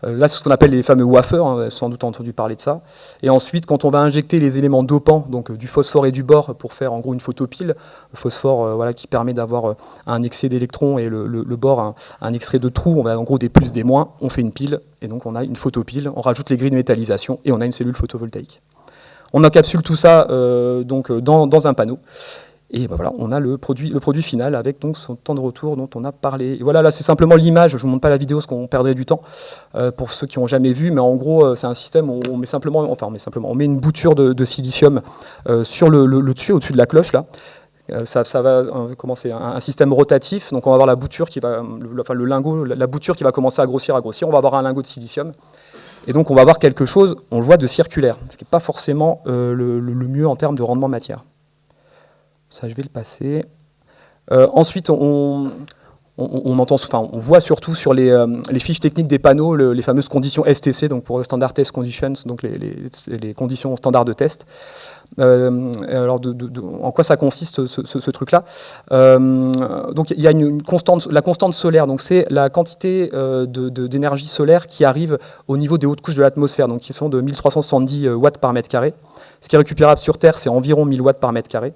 D: Là, c'est ce qu'on appelle les fameux wafers, vous avez sans doute entendu parler de ça. Et ensuite, quand on va injecter les éléments dopants, donc du phosphore et du bore, pour faire en gros une photopile, le phosphore qui permet d'avoir un excès d'électrons et le bore un extrait de trou, on va en gros des plus, des moins, on fait une pile, et donc on a une photopile, on rajoute les grilles de métallisation, et on a une cellule photovoltaïque. On encapsule tout ça dans un panneau. Et ben voilà, on a le produit final avec donc son temps de retour dont on a parlé. Et voilà, là c'est simplement l'image, je ne vous montre pas la vidéo parce qu'on perdrait du temps pour ceux qui n'ont jamais vu, mais en gros c'est un système où on met une bouture de silicium sur le dessus, au-dessus de la cloche là. Ça va commencer un système rotatif, donc on va avoir la bouture qui va, le lingot, la bouture qui va commencer à grossir. On va avoir un lingot de silicium. Et donc on va avoir quelque chose, on le voit, de circulaire, ce qui n'est pas forcément le mieux en termes de rendement matière. Ça, je vais le passer. Ensuite, on voit surtout sur les fiches techniques des panneaux les fameuses conditions STC, donc pour Standard Test Conditions, donc les conditions standards de test. Alors, en quoi ça consiste ce truc-là? Donc, il y a la constante solaire, donc c'est la quantité d'énergie solaire qui arrive au niveau des hautes couches de l'atmosphère, donc qui sont de 1370 watts par mètre carré. Ce qui est récupérable sur Terre, c'est environ 1000 watts par mètre carré.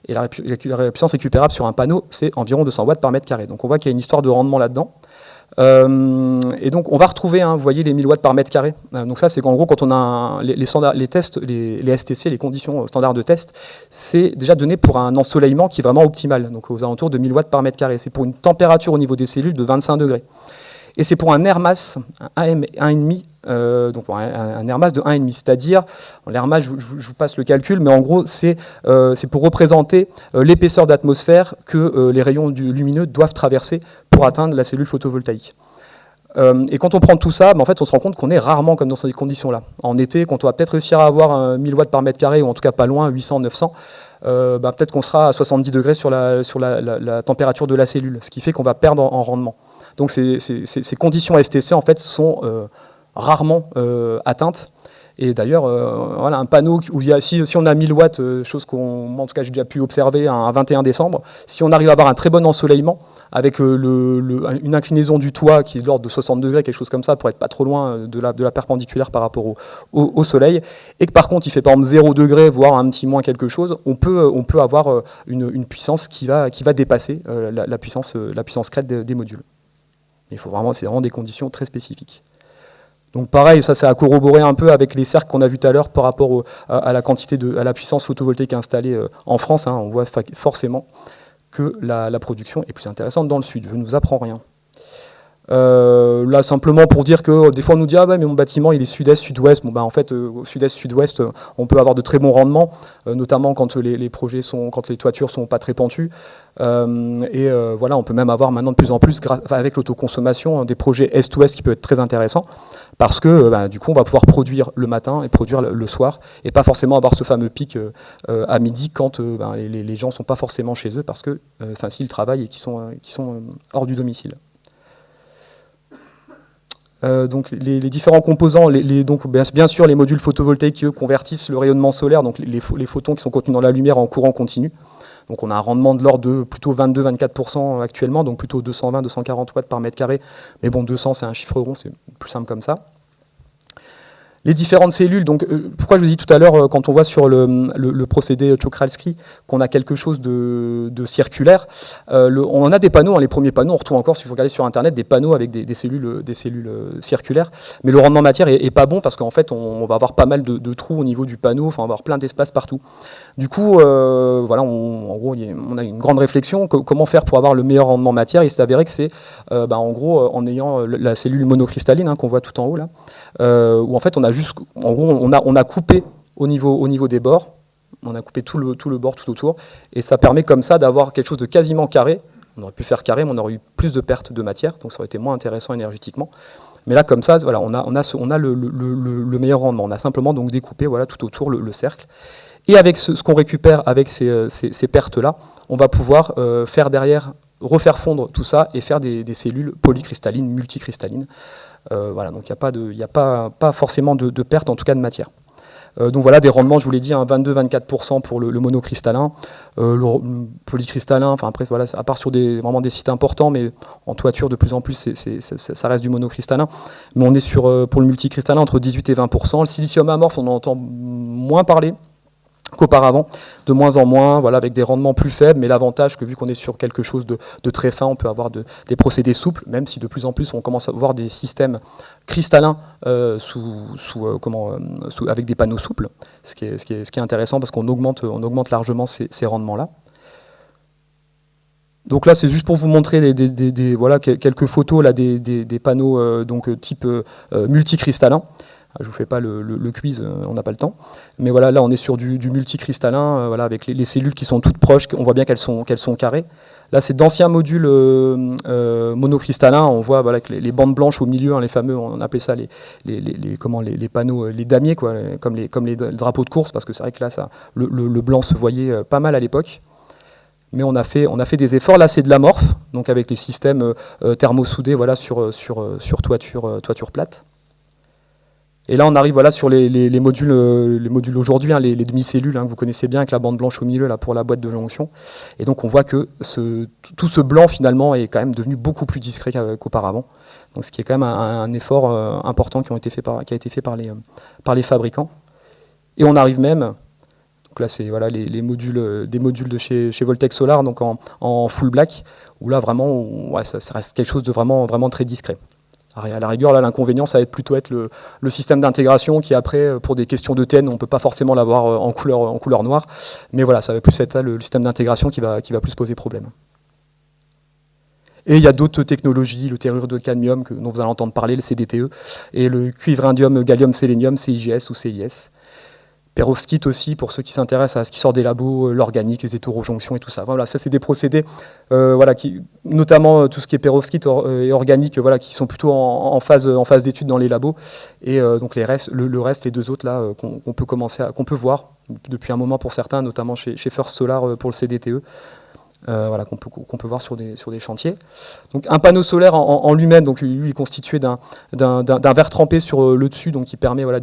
D: Et la puissance récupérable sur un panneau, c'est environ 200 watts par mètre carré. Donc on voit qu'il y a une histoire de rendement là-dedans. Et donc on va retrouver, vous voyez, les 1000 watts par mètre carré. Donc ça, c'est qu'en gros, quand on a les tests, les STC, les conditions standards de test, c'est déjà donné pour un ensoleillement qui est vraiment optimal, donc aux alentours de 1000 watts par mètre carré. C'est pour une température au niveau des cellules de 25 degrés. Et c'est pour un air mass, un 1,5, donc un air mass de 1,5, c'est-à-dire, l'air mass, je vous passe le calcul, mais en gros, c'est pour représenter l'épaisseur d'atmosphère que les rayons lumineux doivent traverser pour atteindre la cellule photovoltaïque. Et quand on prend tout ça, en fait, on se rend compte qu'on est rarement comme dans ces conditions-là. En été, quand on va peut-être réussir à avoir 1000 watts par mètre carré, ou en tout cas pas loin, 800, 900, peut-être qu'on sera à 70 degrés sur la température de la cellule, ce qui fait qu'on va perdre en rendement. Donc ces conditions STC en fait sont rarement atteintes. Et d'ailleurs, voilà, un panneau où si on a 1000 watts, chose moi en tout cas j'ai déjà pu observer un 21 décembre, si on arrive à avoir un très bon ensoleillement avec une inclinaison du toit qui est de l'ordre de 60 degrés, quelque chose comme ça, pour être pas trop loin de la perpendiculaire par rapport au soleil, et que par contre il fait par exemple 0 degré, voire un petit moins quelque chose, on peut avoir une puissance qui va dépasser la puissance crête des modules. C'est vraiment des conditions très spécifiques. Donc pareil, ça c'est à corroborer un peu avec les cercles qu'on a vus tout à l'heure par rapport à la puissance photovoltaïque installée en France. On voit forcément que la production est plus intéressante dans le sud. Je ne vous apprends rien. Là simplement pour dire que des fois on nous dit ah ouais mais mon bâtiment il est sud-est, sud-ouest. Bon en fait au sud-est, sud-ouest on peut avoir de très bons rendements, notamment quand quand les toitures sont pas très pentues. Voilà, on peut même avoir maintenant de plus en plus avec l'autoconsommation des projets est-ouest qui peuvent être très intéressants parce que du coup on va pouvoir produire le matin et produire le soir et pas forcément avoir ce fameux pic à midi quand les gens sont pas forcément chez eux parce que s'ils travaillent et qui sont hors du domicile. Donc les différents composants, donc bien sûr les modules photovoltaïques qui eux convertissent le rayonnement solaire, donc les photons qui sont contenus dans la lumière en courant continu. Donc on a un rendement de l'ordre de plutôt 22-24% actuellement, donc plutôt 220-240 watts par mètre carré. Mais bon, 200 c'est un chiffre rond, c'est plus simple comme ça. Les différentes cellules, donc pourquoi je vous dis tout à l'heure, quand on voit sur le procédé Czochralski qu'on a quelque chose de circulaire, on en a des panneaux, hein, les premiers panneaux, on retrouve encore, si vous regardez sur Internet, des panneaux avec des cellules circulaires, mais le rendement matière est pas bon parce qu'en fait, on va avoir pas mal de trous au niveau du panneau, enfin, on va avoir plein d'espace partout. Du coup, voilà, en gros, on a une grande réflexion, comment faire pour avoir le meilleur rendement matière, et il s'est avéré que c'est, en gros, en ayant la cellule monocristalline, hein, qu'on voit tout en haut là, où en fait on a coupé au niveau des bords, on a coupé tout le bord tout autour, et ça permet comme ça d'avoir quelque chose de quasiment carré. On aurait pu faire carré, mais on aurait eu plus de pertes de matière, donc ça aurait été moins intéressant énergétiquement. Mais là, comme ça, voilà, on a le meilleur rendement. On a simplement donc découpé, voilà, tout autour le cercle. Et avec ce qu'on récupère avec ces pertes-là, on va pouvoir faire derrière, refaire fondre tout ça et faire des cellules polycristallines, multicristallines. Voilà, donc il n'y a pas forcément de perte, en tout cas de matière. Donc voilà, des rendements, je vous l'ai dit, hein, 22-24% pour le monocristallin, le polycristallin, enfin après, voilà, à part sur vraiment des sites importants, mais en toiture de plus en plus, ça reste du monocristallin. Mais on est sur, pour le multicristallin, entre 18 et 20%. Le silicium amorphe, on en entend moins parler qu'auparavant, de moins en moins, voilà, avec des rendements plus faibles, mais l'avantage que vu qu'on est sur quelque chose de très fin, on peut avoir des procédés souples, même si de plus en plus on commence à voir des systèmes cristallins avec des panneaux souples, ce qui est intéressant parce qu'on augmente largement ces rendements-là. Donc là, c'est juste pour vous montrer voilà, quelques photos là, des panneaux type multicristallin. Je ne vous fais pas le quiz, on n'a pas le temps. Mais voilà, là, on est sur du multicristallin, voilà, avec les cellules qui sont toutes proches. On voit bien qu'elles sont carrées. Là, c'est d'anciens modules monocristallins. On voit voilà, que les bandes blanches au milieu, hein, les fameux, on appelait ça les panneaux, les damiers, quoi, comme les drapeaux de course, parce que c'est vrai que là, le blanc se voyait pas mal à l'époque. Mais on a fait des efforts. Là, c'est de l'amorphe, donc avec les systèmes thermosoudés, voilà, sur toiture plate. Et là, on arrive voilà, sur les modules aujourd'hui, hein, les demi-cellules, hein, que vous connaissez bien, avec la bande blanche au milieu là, pour la boîte de jonction. Et donc, on voit que tout ce blanc, finalement, est quand même devenu beaucoup plus discret qu'auparavant. Donc, ce qui est quand même un effort important qui a été fait par les fabricants. Et on arrive même, donc là, c'est voilà, des modules de chez Voltec Solar, donc en full black, où là, vraiment, ça reste quelque chose de vraiment, vraiment très discret. À la rigueur, là, l'inconvénient, ça va plutôt être le système d'intégration qui, après, pour des questions de TN, on ne peut pas forcément l'avoir en couleur noire. Mais voilà, ça va plus être ça, le système d'intégration qui va plus poser problème. Et il y a d'autres technologies, le tellure de cadmium, dont vous allez entendre parler, le CDTE, et le cuivre indium gallium sélénium, CIGS ou CIS. Perovskite aussi, pour ceux qui s'intéressent à ce qui sort des labos, l'organique, les hétérojonctions et tout ça. Voilà, ça c'est des procédés, voilà, notamment tout ce qui est perovskite et organique, voilà, qui sont plutôt en phase d'étude dans les labos. Et donc le reste, les deux autres là, qu'on peut voir depuis un moment pour certains, notamment chez First Solar pour le CDTE. Voilà, qu'on peut voir sur des chantiers. Donc un panneau solaire en lui-même, donc lui est constitué d'un verre trempé sur le dessus, donc qui permet, voilà,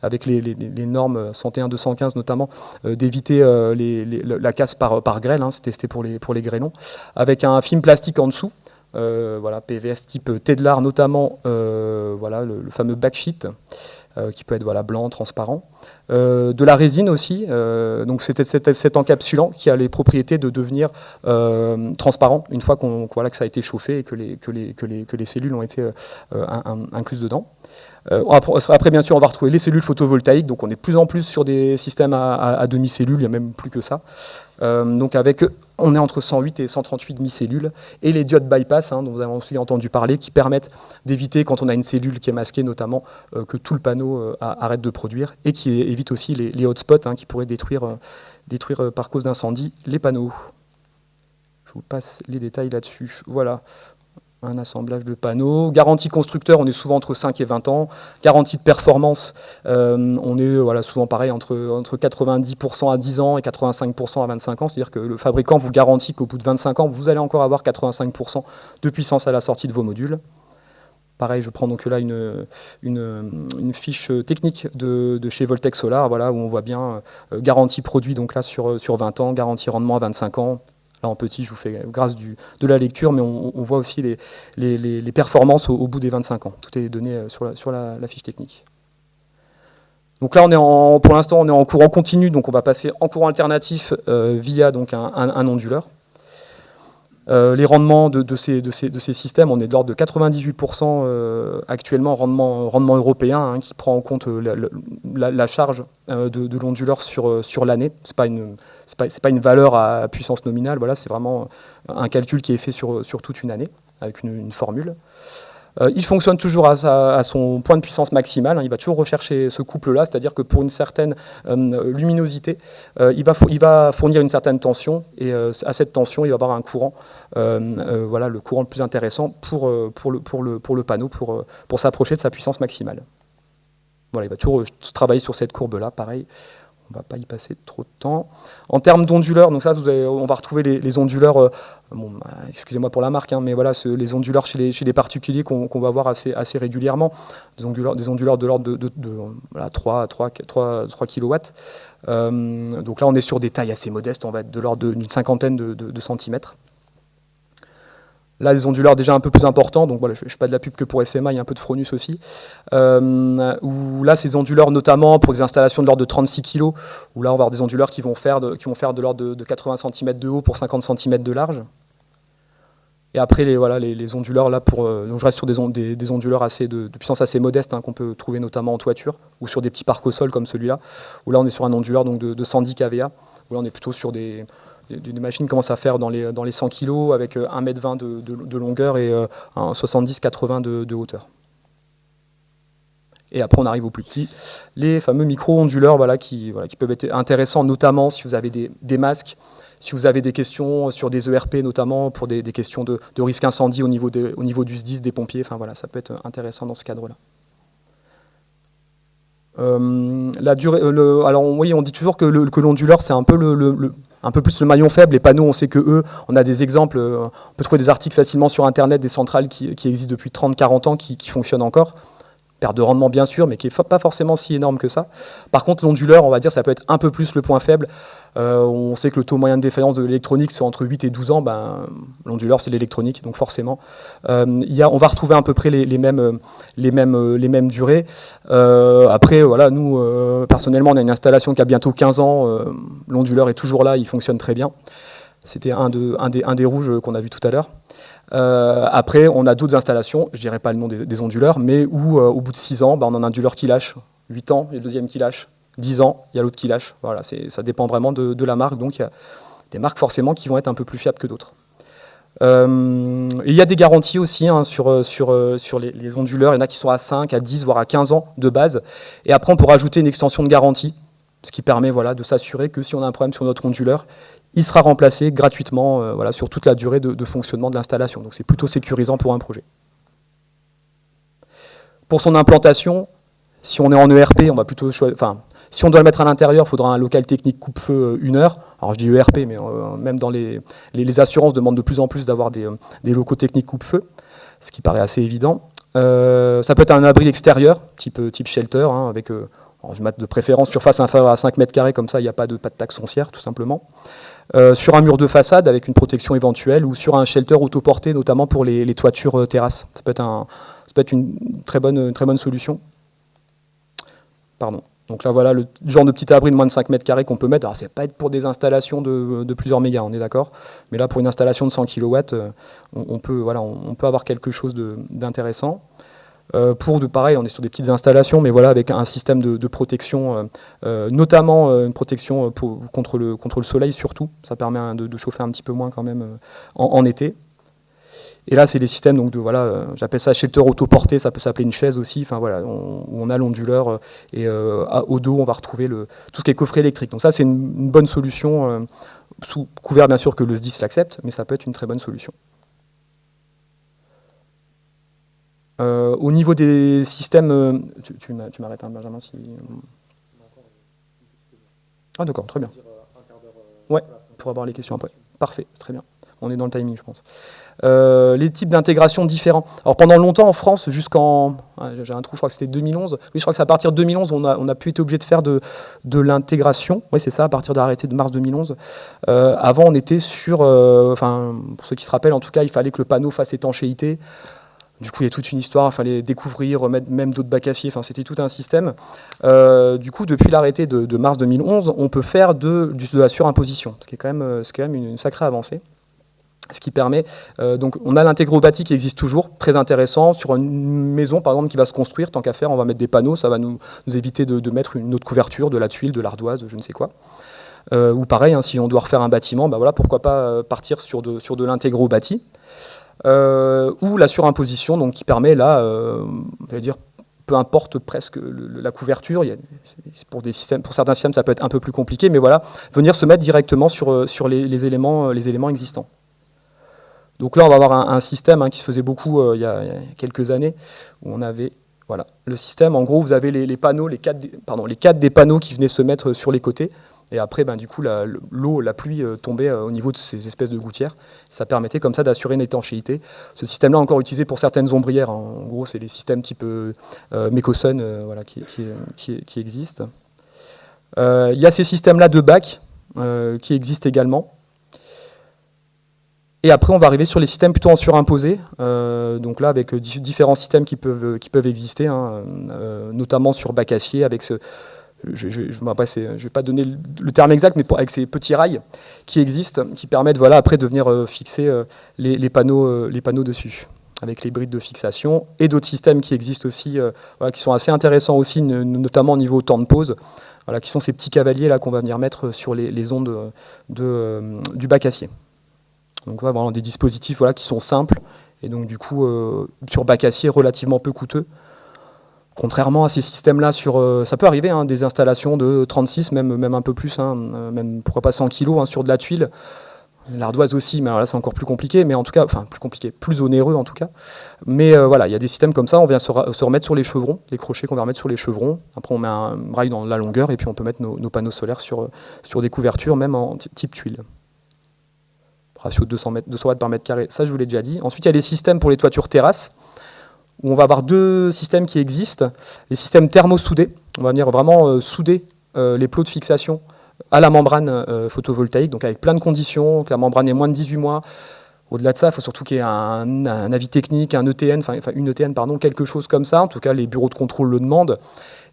D: avec les normes 101-215 notamment, d'éviter la casse par grêle, hein, c'est testé pour les grêlons, avec un film plastique en dessous, voilà, PVF type Tedlar notamment, voilà, le fameux backsheet, qui peut être voilà, blanc, transparent. De la résine aussi, donc c'était cet encapsulant qui a les propriétés de devenir transparent une fois que ça a été chauffé et que les cellules ont été incluses dedans. Après, bien sûr, on va retrouver les cellules photovoltaïques, donc on est de plus en plus sur des systèmes à demi-cellules, il n'y a même plus que ça. Donc on est entre 108 et 138 demi-cellules, et les diodes bypass, hein, dont vous avez aussi entendu parler, qui permettent d'éviter, quand on a une cellule qui est masquée notamment, que tout le panneau arrête de produire, et qui évite aussi les hotspots, hein, qui pourraient détruire par cause d'incendie les panneaux. Je vous passe les détails là-dessus. Voilà. Un assemblage de panneaux. Garantie constructeur, on est souvent entre 5 et 20 ans. Garantie de performance, on est voilà, souvent pareil, entre 90% à 10 ans et 85% à 25 ans. C'est-à-dire que le fabricant vous garantit qu'au bout de 25 ans, vous allez encore avoir 85% de puissance à la sortie de vos modules. Pareil, je prends donc là une fiche technique de chez Voltec Solar, voilà, où on voit bien garantie produit donc là sur 20 ans, garantie rendement à 25 ans. Là en petit, je vous fais grâce de la lecture, mais on voit aussi les performances au bout des 25 ans. Tout est donné sur la fiche technique. Donc là, pour l'instant, on est en courant continu, donc on va passer en courant alternatif via donc un onduleur. Les rendements de ces systèmes, on est de l'ordre de 98% actuellement, rendement européen, hein, qui prend en compte la charge de l'onduleur sur l'année. C'est pas une valeur à puissance nominale, voilà, c'est vraiment un calcul qui est fait sur toute une année, avec une formule. Il fonctionne toujours à son point de puissance maximale, hein, il va toujours rechercher ce couple-là, c'est-à-dire que pour une certaine luminosité, il va fournir une certaine tension, et à cette tension, il va avoir un courant, voilà, le courant le plus intéressant pour le panneau, pour s'approcher de sa puissance maximale. Voilà, il va toujours travailler sur cette courbe-là, pareil. On ne va pas y passer trop de temps. En termes d'onduleurs, donc ça, on va retrouver les onduleurs, excusez-moi pour la marque, hein, mais voilà, les onduleurs chez les particuliers qu'on va voir assez régulièrement, des onduleurs de l'ordre de voilà, 3 kW. Donc là, on est sur des tailles assez modestes, on va être de l'ordre d'une cinquantaine de centimètres. Là, les onduleurs déjà un peu plus importants, donc voilà, je ne fais pas de la pub que pour SMA, il y a un peu de Fronus aussi. Où là, ces onduleurs, notamment pour des installations de l'ordre de 36 kg, où là, on va avoir des onduleurs qui vont faire de l'ordre de 80 cm de haut pour 50 cm de large. Et après, les onduleurs, là, donc je reste sur des onduleurs de puissance assez modeste, hein, qu'on peut trouver notamment en toiture, ou sur des petits parcs au sol comme celui-là, où là, on est sur un onduleur donc, de 110 kVA, où là, on est plutôt sur des machines qui commencent à faire dans les 100 kg avec 1,20 m de longueur et 70-80 de hauteur. Et après, on arrive aux plus petits, les fameux micro-onduleurs, voilà, qui peuvent être intéressants, notamment si vous avez des masques, si vous avez des questions sur des ERP, notamment pour des questions de risque incendie au niveau du SDIS, des pompiers, enfin voilà, ça peut être intéressant dans ce cadre-là. La durée, alors oui, on dit toujours que l'onduleur, c'est un peu un peu plus le maillon faible. Les panneaux, on sait que eux, on a des exemples, on peut trouver des articles facilement sur Internet, des centrales qui existent depuis 30-40 ans, qui fonctionnent encore. Perte de rendement bien sûr, mais qui n'est pas forcément si énorme que ça. Par contre, l'onduleur, on va dire, ça peut être un peu plus le point faible. On sait que le taux moyen de défaillance de l'électronique, c'est entre 8 et 12 ans. L'onduleur, c'est l'électronique, donc forcément. On va retrouver à peu près les mêmes durées. Après, voilà, nous, personnellement, on a une installation qui a bientôt 15 ans. L'onduleur est toujours là, il fonctionne très bien. C'était un des rouges qu'on a vu tout à l'heure. Après, on a d'autres installations, je ne dirais pas le nom des onduleurs, mais où au bout de 6 ans, on a un onduleur qui lâche, 8 ans, il y a le deuxième qui lâche, 10 ans, il y a l'autre qui lâche. Voilà, ça dépend vraiment de la marque, donc il y a des marques forcément qui vont être un peu plus fiables que d'autres. Il y a des garanties aussi, hein, sur les onduleurs, il y en a qui sont à 5, à 10, voire à 15 ans de base, et après on peut rajouter une extension de garantie, ce qui permet, voilà, de s'assurer que si on a un problème sur notre onduleur, il sera remplacé gratuitement voilà, sur toute la durée de fonctionnement de l'installation. Donc c'est plutôt sécurisant pour un projet. Pour son implantation, si on est en ERP, on va plutôt si on doit le mettre à l'intérieur, il faudra un local technique coupe-feu 1 heure. Alors je dis ERP, mais même dans les assurances demandent de plus en plus d'avoir des locaux techniques coupe-feu, ce qui paraît assez évident. Ça peut être un abri extérieur, type shelter, hein, avec je mets de préférence surface inférieure à 5 mètres carrés, comme ça il n'y a pas de taxe foncière, tout simplement. Sur un mur de façade avec une protection éventuelle, ou sur un shelter autoporté, notamment pour les toitures terrasses. Ça peut être une très bonne solution. Pardon. Donc là, voilà le genre de petit abri de moins de 5 mètres carrés qu'on peut mettre. Alors, ça ne va pas être pour des installations de plusieurs mégas, on est d'accord. Mais là, pour une installation de 100 kW, on peut avoir quelque chose d'intéressant. Pareil, on est sur des petites installations, mais voilà, avec un système de protection, notamment une protection contre le soleil surtout. Ça permet de chauffer un petit peu moins quand même en été. Et là, c'est des systèmes, donc j'appelle ça shelter autoporté, ça peut s'appeler une chaise aussi. Enfin voilà, où on a l'onduleur et au dos, on va retrouver tout ce qui est coffret électrique. Donc ça, c'est une bonne solution, sous couvert bien sûr que le SDIS l'accepte, mais ça peut être une très bonne solution. Au niveau des systèmes, tu m'arrêtes, hein, Benjamin, si... Ah d'accord, très bien. Ouais, pour avoir les questions après. Parfait, c'est très bien. On est dans le timing, je pense. Les types d'intégration différents. Alors pendant longtemps en France, j'ai un trou, je crois que c'était 2011. Oui, je crois que c'est à partir de 2011, on a pu être obligé de faire de l'intégration. Oui, c'est ça, à partir de l'arrêté de mars 2011. Avant, on était sur, pour ceux qui se rappellent, en tout cas, il fallait que le panneau fasse étanchéité. Du coup, il y a toute une histoire, il fallait découvrir, remettre même d'autres bacs acier, enfin, c'était tout un système. Du coup, depuis l'arrêté de mars 2011, on peut faire de la surimposition, ce qui est quand même une sacrée avancée. Ce qui permet, donc on a l'intégrobâti qui existe toujours, très intéressant, sur une maison par exemple qui va se construire, tant qu'à faire, on va mettre des panneaux, ça va nous éviter de mettre une autre couverture, de la tuile, de l'ardoise, je ne sais quoi. Ou pareil, hein, si on doit refaire un bâtiment, bah voilà, pourquoi pas partir sur de l'intégrobâti. Ou la surimposition, donc qui permet là, on va dire, peu importe presque la couverture, pour certains systèmes ça peut être un peu plus compliqué, mais voilà, venir se mettre directement sur les éléments existants. Donc là, on va avoir un système qui se faisait beaucoup il y a quelques années, où on avait voilà, le système. En gros, vous avez les panneaux, les quatre des panneaux qui venaient se mettre sur les côtés. Et après, du coup, la pluie tombait au niveau de ces espèces de gouttières. Ça permettait comme ça d'assurer une étanchéité. Ce système-là est encore utilisé pour certaines ombrières. En gros, c'est les systèmes type Mecosun voilà, qui existent. Il y a ces systèmes-là de bacs qui existent également. Et après, on va arriver sur les systèmes plutôt en surimposé, donc là avec différents systèmes qui peuvent exister, notamment sur bac acier, avec je ne vais pas donner le terme exact, mais avec ces petits rails qui existent, qui permettent voilà, après de venir fixer les panneaux dessus, avec les brides de fixation, et d'autres systèmes qui existent aussi, voilà, qui sont assez intéressants aussi, notamment au niveau temps de pause, voilà, qui sont ces petits cavaliers là qu'on va venir mettre sur les ondes du bac acier. Donc voilà, vraiment des dispositifs voilà, qui sont simples et donc du coup sur bac acier relativement peu coûteux. Contrairement à ces systèmes-là, ça peut arriver des installations de 36, même un peu plus, même pourquoi pas 100 kg sur de la tuile. L'ardoise aussi, mais alors là c'est encore plus compliqué, mais en tout cas, enfin plus compliqué, plus onéreux en tout cas. Mais voilà, il y a des systèmes comme ça, on vient se remettre sur les chevrons, des crochets qu'on va remettre sur les chevrons. Après on met un rail dans la longueur et puis on peut mettre nos panneaux solaires sur des couvertures, même en type tuile. Ratio 200 watts par mètre carré, ça je vous l'ai déjà dit. Ensuite, il y a les systèmes pour les toitures terrasses, où on va avoir deux systèmes qui existent. Les systèmes thermosoudés, on va venir vraiment souder les plots de fixation à la membrane photovoltaïque, donc avec plein de conditions, que la membrane ait moins de 18 mois. Au-delà de ça, il faut surtout qu'il y ait un avis technique, un ETN, une ETN, pardon, quelque chose comme ça. En tout cas, les bureaux de contrôle le demandent.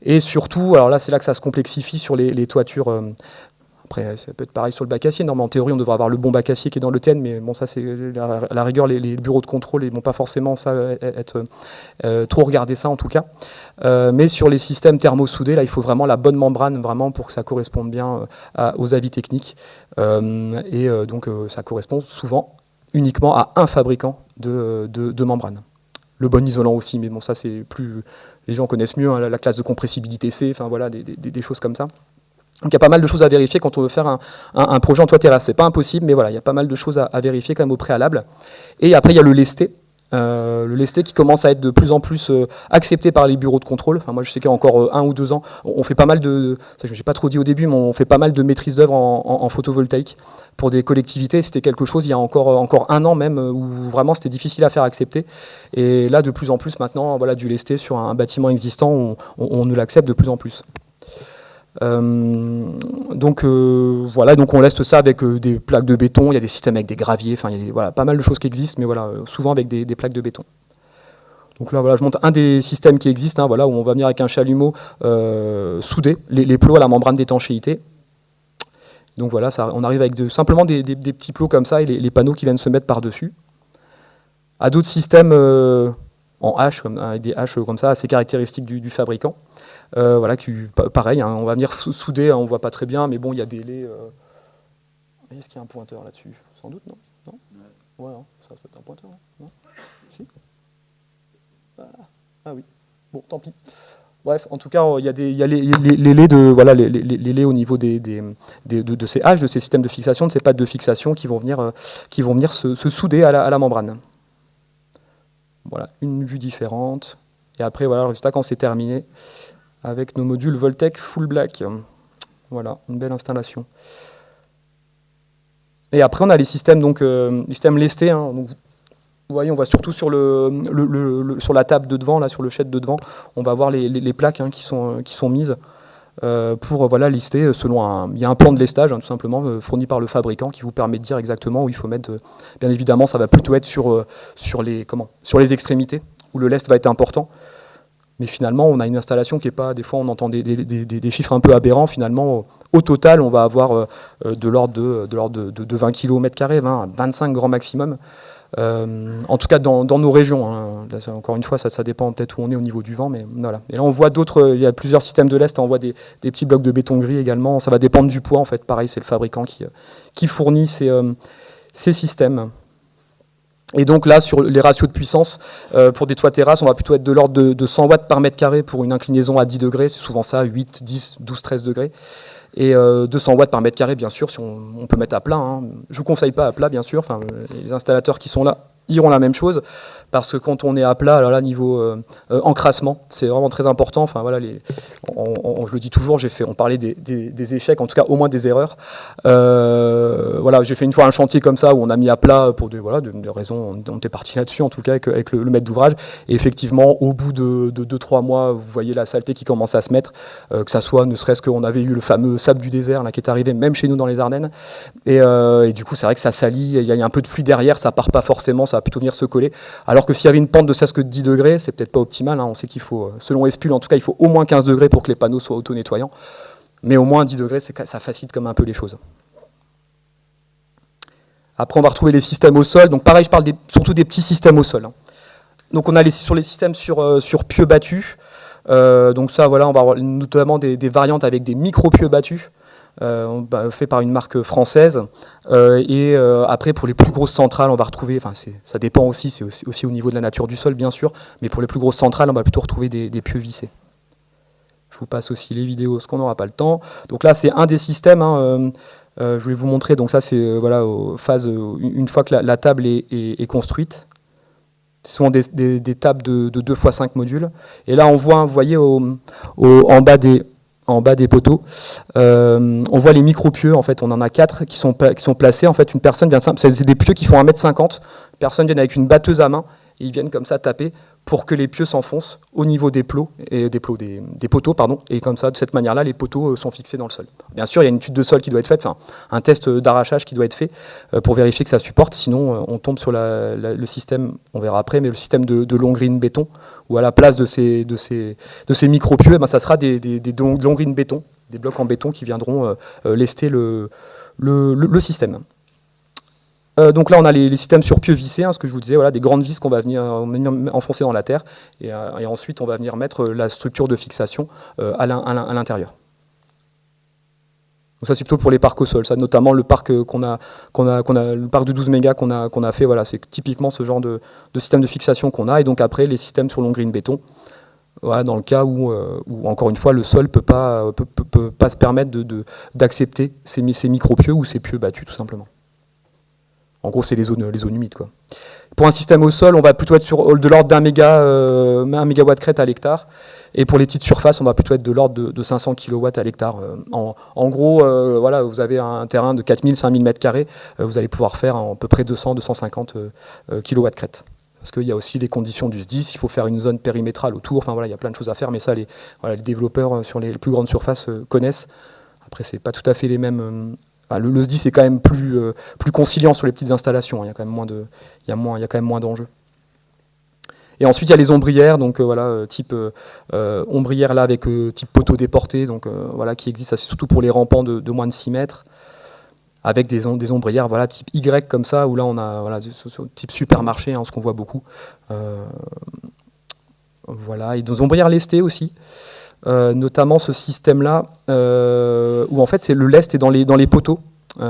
D: Et surtout, alors là, c'est là que ça se complexifie sur les toitures. Après, ça peut être pareil sur le bac acier. Normalement, en théorie, on devrait avoir le bon bac acier qui est dans l'ETN, mais bon, ça, c'est à la rigueur, les bureaux de contrôle, ils ne vont pas forcément être trop regarder ça, en tout cas. Mais sur les systèmes thermosoudés, là, il faut vraiment la bonne membrane, vraiment, pour que ça corresponde bien aux avis techniques. Donc, ça correspond souvent uniquement à un fabricant de membrane. Le bon isolant aussi, mais bon, ça, c'est plus... Les gens connaissent mieux la classe de compressibilité C, enfin, voilà, des choses comme ça. Donc il y a pas mal de choses à vérifier quand on veut faire un projet en toit terrasse. C'est pas impossible, mais voilà, il y a pas mal de choses à vérifier quand même au préalable. Et après, il y a le lesté. Le lesté qui commence à être de plus en plus accepté par les bureaux de contrôle. Enfin, moi, je sais qu'il y a encore 1 ou 2 ans, on fait pas mal de... Ça, je n'ai pas trop dit au début, mais on fait pas mal de maîtrise d'œuvre en photovoltaïque pour des collectivités. C'était quelque chose, il y a encore 1 an même, où vraiment c'était difficile à faire accepter. Et là, de plus en plus, maintenant, voilà, du lesté sur un bâtiment existant, on nous l'accepte de plus en plus. Donc voilà, donc on laisse ça avec des plaques de béton, il y a des systèmes avec des graviers, enfin il y a voilà, pas mal de choses qui existent, mais voilà, souvent avec des plaques de béton. Donc là voilà, je montre un des systèmes qui existent, voilà, où on va venir avec un chalumeau souder les plots à la membrane d'étanchéité. Donc voilà, ça, on arrive avec simplement des petits plots comme ça et les panneaux qui viennent se mettre par-dessus. À d'autres systèmes en hache, avec des haches comme ça, assez caractéristiques du fabricant. Voilà, pareil, on va venir souder, on ne voit pas très bien, mais bon, il y a des laits. Est-ce qu'il y a un pointeur là-dessus? Sans doute, non? Non. Ouais, ça doit être un pointeur, non? Si. Ah oui, bon, tant pis. Bref, en tout cas, il y a les laits les laits au niveau de ces haches, de ces systèmes de fixation, de ces pattes de fixation qui vont venir se souder à la membrane. Voilà, une vue différente. Et après, voilà, le résultat quand c'est terminé, avec nos modules Voltec Full Black. Voilà, une belle installation. Et après, on a les systèmes, les systèmes lestés. Donc, vous voyez, on va surtout sur sur la table de devant, là, sur le shed de devant, on va voir les plaques qui sont mises pour voilà, lister selon il y a un plan de lestage, tout simplement, fourni par le fabricant qui vous permet de dire exactement où il faut mettre. Bien évidemment, ça va plutôt être sur les extrémités, où le lest va être important. Mais finalement, on a une installation qui n'est pas... Des fois, on entend des chiffres un peu aberrants. Finalement, au total, on va avoir de l'ordre de 20 km², 25 grand maximum. En tout cas, dans nos régions. Hein. Là, encore une fois, ça dépend peut-être où on est au niveau du vent. Mais voilà. Et là, on voit d'autres... Il y a plusieurs systèmes de lest. On voit des petits blocs de béton gris également. Ça va dépendre du poids, en fait. Pareil, c'est le fabricant qui fournit ces systèmes. Et donc là, sur les ratios de puissance, pour des toits terrasses, on va plutôt être de l'ordre de 100 watts par mètre carré pour une inclinaison à 10 degrés. C'est souvent ça, 8, 10, 12, 13 degrés. Et 200 watts par mètre carré, bien sûr, si on peut mettre à plat. Hein. Je ne vous conseille pas à plat, bien sûr. Enfin, les installateurs qui sont là iront la même chose. Parce que quand on est à plat, alors là, niveau encrassement, c'est vraiment très important. Enfin, voilà, je le dis toujours, on parlait des échecs, en tout cas au moins des erreurs. Voilà, j'ai fait une fois un chantier comme ça où on a mis à plat pour des raisons, on était parti là-dessus en tout cas avec le maître d'ouvrage. Et effectivement, au bout de 2-3 mois, vous voyez la saleté qui commence à se mettre, que ça soit ne serait-ce qu'on avait eu le fameux sable du désert là, qui est arrivé même chez nous dans les Ardennes. Et du coup, c'est vrai que ça salit, il y a un peu de pluie derrière, ça part pas forcément, ça va plutôt venir se coller. Alors que s'il y avait une pente de 16 que de 10 degrés, c'est peut-être pas optimal. Hein. On sait qu'il faut, selon Espul, en tout cas, il faut au moins 15 degrés pour que les panneaux soient auto-nettoyants. Mais au moins 10 degrés, ça facilite comme un peu les choses. Après, on va retrouver les systèmes au sol. Donc pareil, je parle surtout des petits systèmes au sol. Hein. Donc on a sur les systèmes sur pieux battus. Donc ça, voilà, on va avoir notamment des variantes avec des micro-pieux battus. Fait par une marque française. Après, pour les plus grosses centrales, on va retrouver, ça dépend aussi, c'est aussi au niveau de la nature du sol, bien sûr, mais pour les plus grosses centrales, on va plutôt retrouver des pieux vissés. Je vous passe aussi les vidéos, parce qu'on n'aura pas le temps. Donc là, c'est un des systèmes. Hein, je voulais vous montrer. Donc ça, c'est voilà, une fois que la table est construite. Ce sont des tables de 2x5 modules. Et là, on voit, vous voyez, en bas des poteaux, on voit les micro-pieux, en fait, on en a 4 qui sont placés. En fait, une personne vient, c'est des pieux qui font 1m50. Personne vient avec une batteuse à main et ils viennent comme ça taper pour que les pieux s'enfoncent au niveau des poteaux, et comme ça, de cette manière-là, les poteaux sont fixés dans le sol. Bien sûr, il y a une étude de sol qui doit être faite, un test d'arrachage qui doit être fait pour vérifier que ça supporte, sinon on tombe sur le système, on verra après, mais le système de longrines béton, où à la place de ces micro-pieux, ça sera des longrines béton, des blocs en béton qui viendront lester le système. Donc là, on a les systèmes sur pieux vissés, hein, ce que je vous disais, voilà, des grandes vis qu'on va venir enfoncer dans la terre, et ensuite on va venir mettre la structure de fixation à l'intérieur. Donc ça, c'est plutôt pour les parcs au sol, ça, notamment le parc le parc de 12 mégas qu'on a fait, voilà, c'est typiquement ce genre de système de fixation qu'on a, et donc après les systèmes sur longrine béton. Voilà, dans le cas où encore une fois, le sol peut pas se permettre d'accepter ces micro-pieux ou ces pieux battus, tout simplement. En gros, c'est les zones humides, quoi. Pour un système au sol, on va plutôt être de l'ordre d'un mégawatt crête à l'hectare. Et pour les petites surfaces, on va plutôt être de l'ordre de 500 kW à l'hectare. En gros, voilà, vous avez un terrain de 4000-5000 m², vous allez pouvoir faire à peu près 200-250 kW crête. Parce qu'il y a aussi les conditions du SDIS, il faut faire une zone périmétrale autour. Enfin voilà, il y a plein de choses à faire, mais ça, les développeurs sur les plus grandes surfaces connaissent. Après, c'est pas tout à fait les mêmes. Le SDIS est quand même plus conciliant sur les petites installations. Il y a quand même moins d'enjeux. Et ensuite, il y a les ombrières, donc voilà, type ombrière là avec type poteau déporté, donc voilà, qui existe surtout pour les rampants de moins de 6 mètres, avec des ombrières, voilà, type Y comme ça, où là on a voilà, type supermarché, hein, ce qu'on voit beaucoup. Voilà, et des ombrières lestées aussi. Notamment ce système-là, où en fait c'est le lest est dans les poteaux,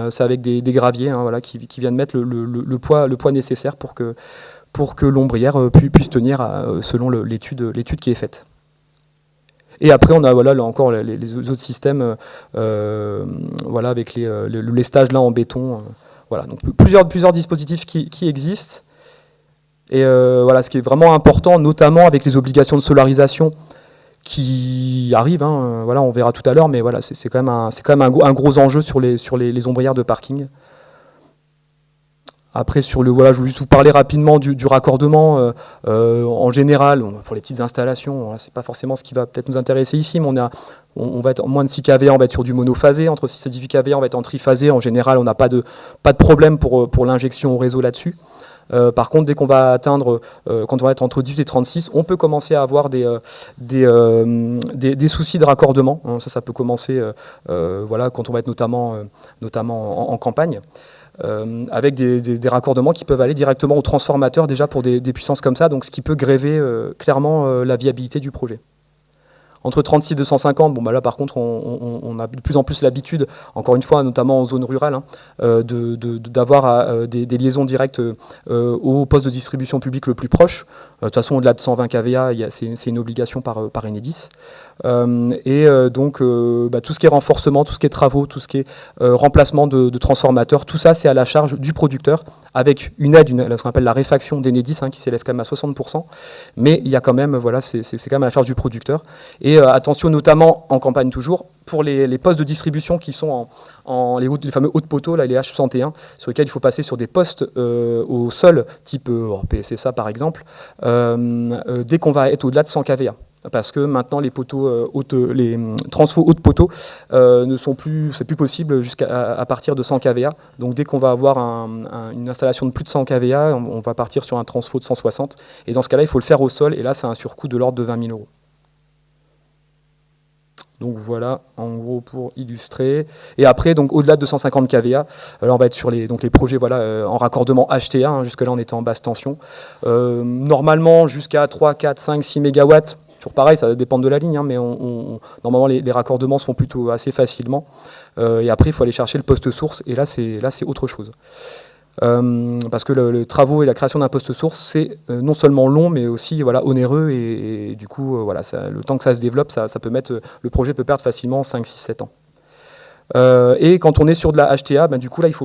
D: c'est avec des graviers, hein, voilà, qui viennent mettre le poids nécessaire pour que l'ombrière puisse tenir selon l'étude qui est faite. Et après on a voilà, là encore les autres systèmes, voilà, avec le lestage là en béton, voilà, donc plusieurs dispositifs qui existent. Et voilà, ce qui est vraiment important, notamment avec les obligations de solarisation qui arrive, hein, voilà, on verra tout à l'heure, mais voilà, c'est quand même un gros enjeu sur les ombrières de parking. Après, voilà, je voulais juste vous parler rapidement du raccordement. En général, pour les petites installations, voilà, c'est pas forcément ce qui va peut-être nous intéresser ici, mais on va être en moins de 6 kVA, on va être sur du monophasé, entre 6 et 18 kVA, on va être en triphasé. En général, on n'a pas de problème pour l'injection au réseau là-dessus. Par contre, dès qu'on va atteindre, quand on va être entre 18 et 36, on peut commencer à avoir des soucis de raccordement. Hein, ça peut commencer voilà, quand on va être notamment en campagne. Avec des raccordements qui peuvent aller directement au transformateur déjà pour des puissances comme ça, donc ce qui peut gréver clairement la viabilité du projet. Entre 36 et 250, bon, bah là par contre on a de plus en plus l'habitude, encore une fois notamment en zone rurale, hein, d'avoir des liaisons directes au poste de distribution publique le plus proche. De toute façon au-delà de 120 kVA, c'est une obligation par Enedis. Donc tout ce qui est renforcement, tout ce qui est travaux, tout ce qui est remplacement de transformateurs, tout ça c'est à la charge du producteur avec une aide, ce qu'on appelle la réfaction d'Enedis, hein, qui s'élève quand même à 60%, mais il y a quand même, voilà, c'est quand même à la charge du producteur. Et attention notamment en campagne toujours, pour les postes de distribution qui sont les fameux hauts de poteaux, là, les H61, sur lesquels il faut passer sur des postes au sol, type PSSA par exemple, dès qu'on va être au-delà de 100 kVA. Parce que maintenant les poteaux les transfos haut de poteau ne sont plus, c'est plus possible à partir de 100 kVA. Donc dès qu'on va avoir une installation de plus de 100 kVA, on va partir sur un transfo de 160. Et dans ce cas-là, il faut le faire au sol. Et là, c'est un surcoût de l'ordre de 20 000 €. Donc voilà, en gros pour illustrer. Et après, donc au-delà de 250 kVA, là on va être sur les projets voilà, en raccordement HTA. Hein, jusque-là, on était en basse tension. Normalement, jusqu'à 3, 4, 5, 6 MW. Toujours pareil, ça dépend de la ligne, hein, mais normalement les raccordements se font plutôt assez facilement. Et après, il faut aller chercher le poste source, et là c'est autre chose. Parce que le travaux et la création d'un poste source, c'est non seulement long, mais aussi voilà, onéreux, et du coup, voilà, le temps que ça se développe, ça peut le projet peut perdre facilement 5, 6, 7 ans. Et quand on est sur de la HTA, du coup là il faut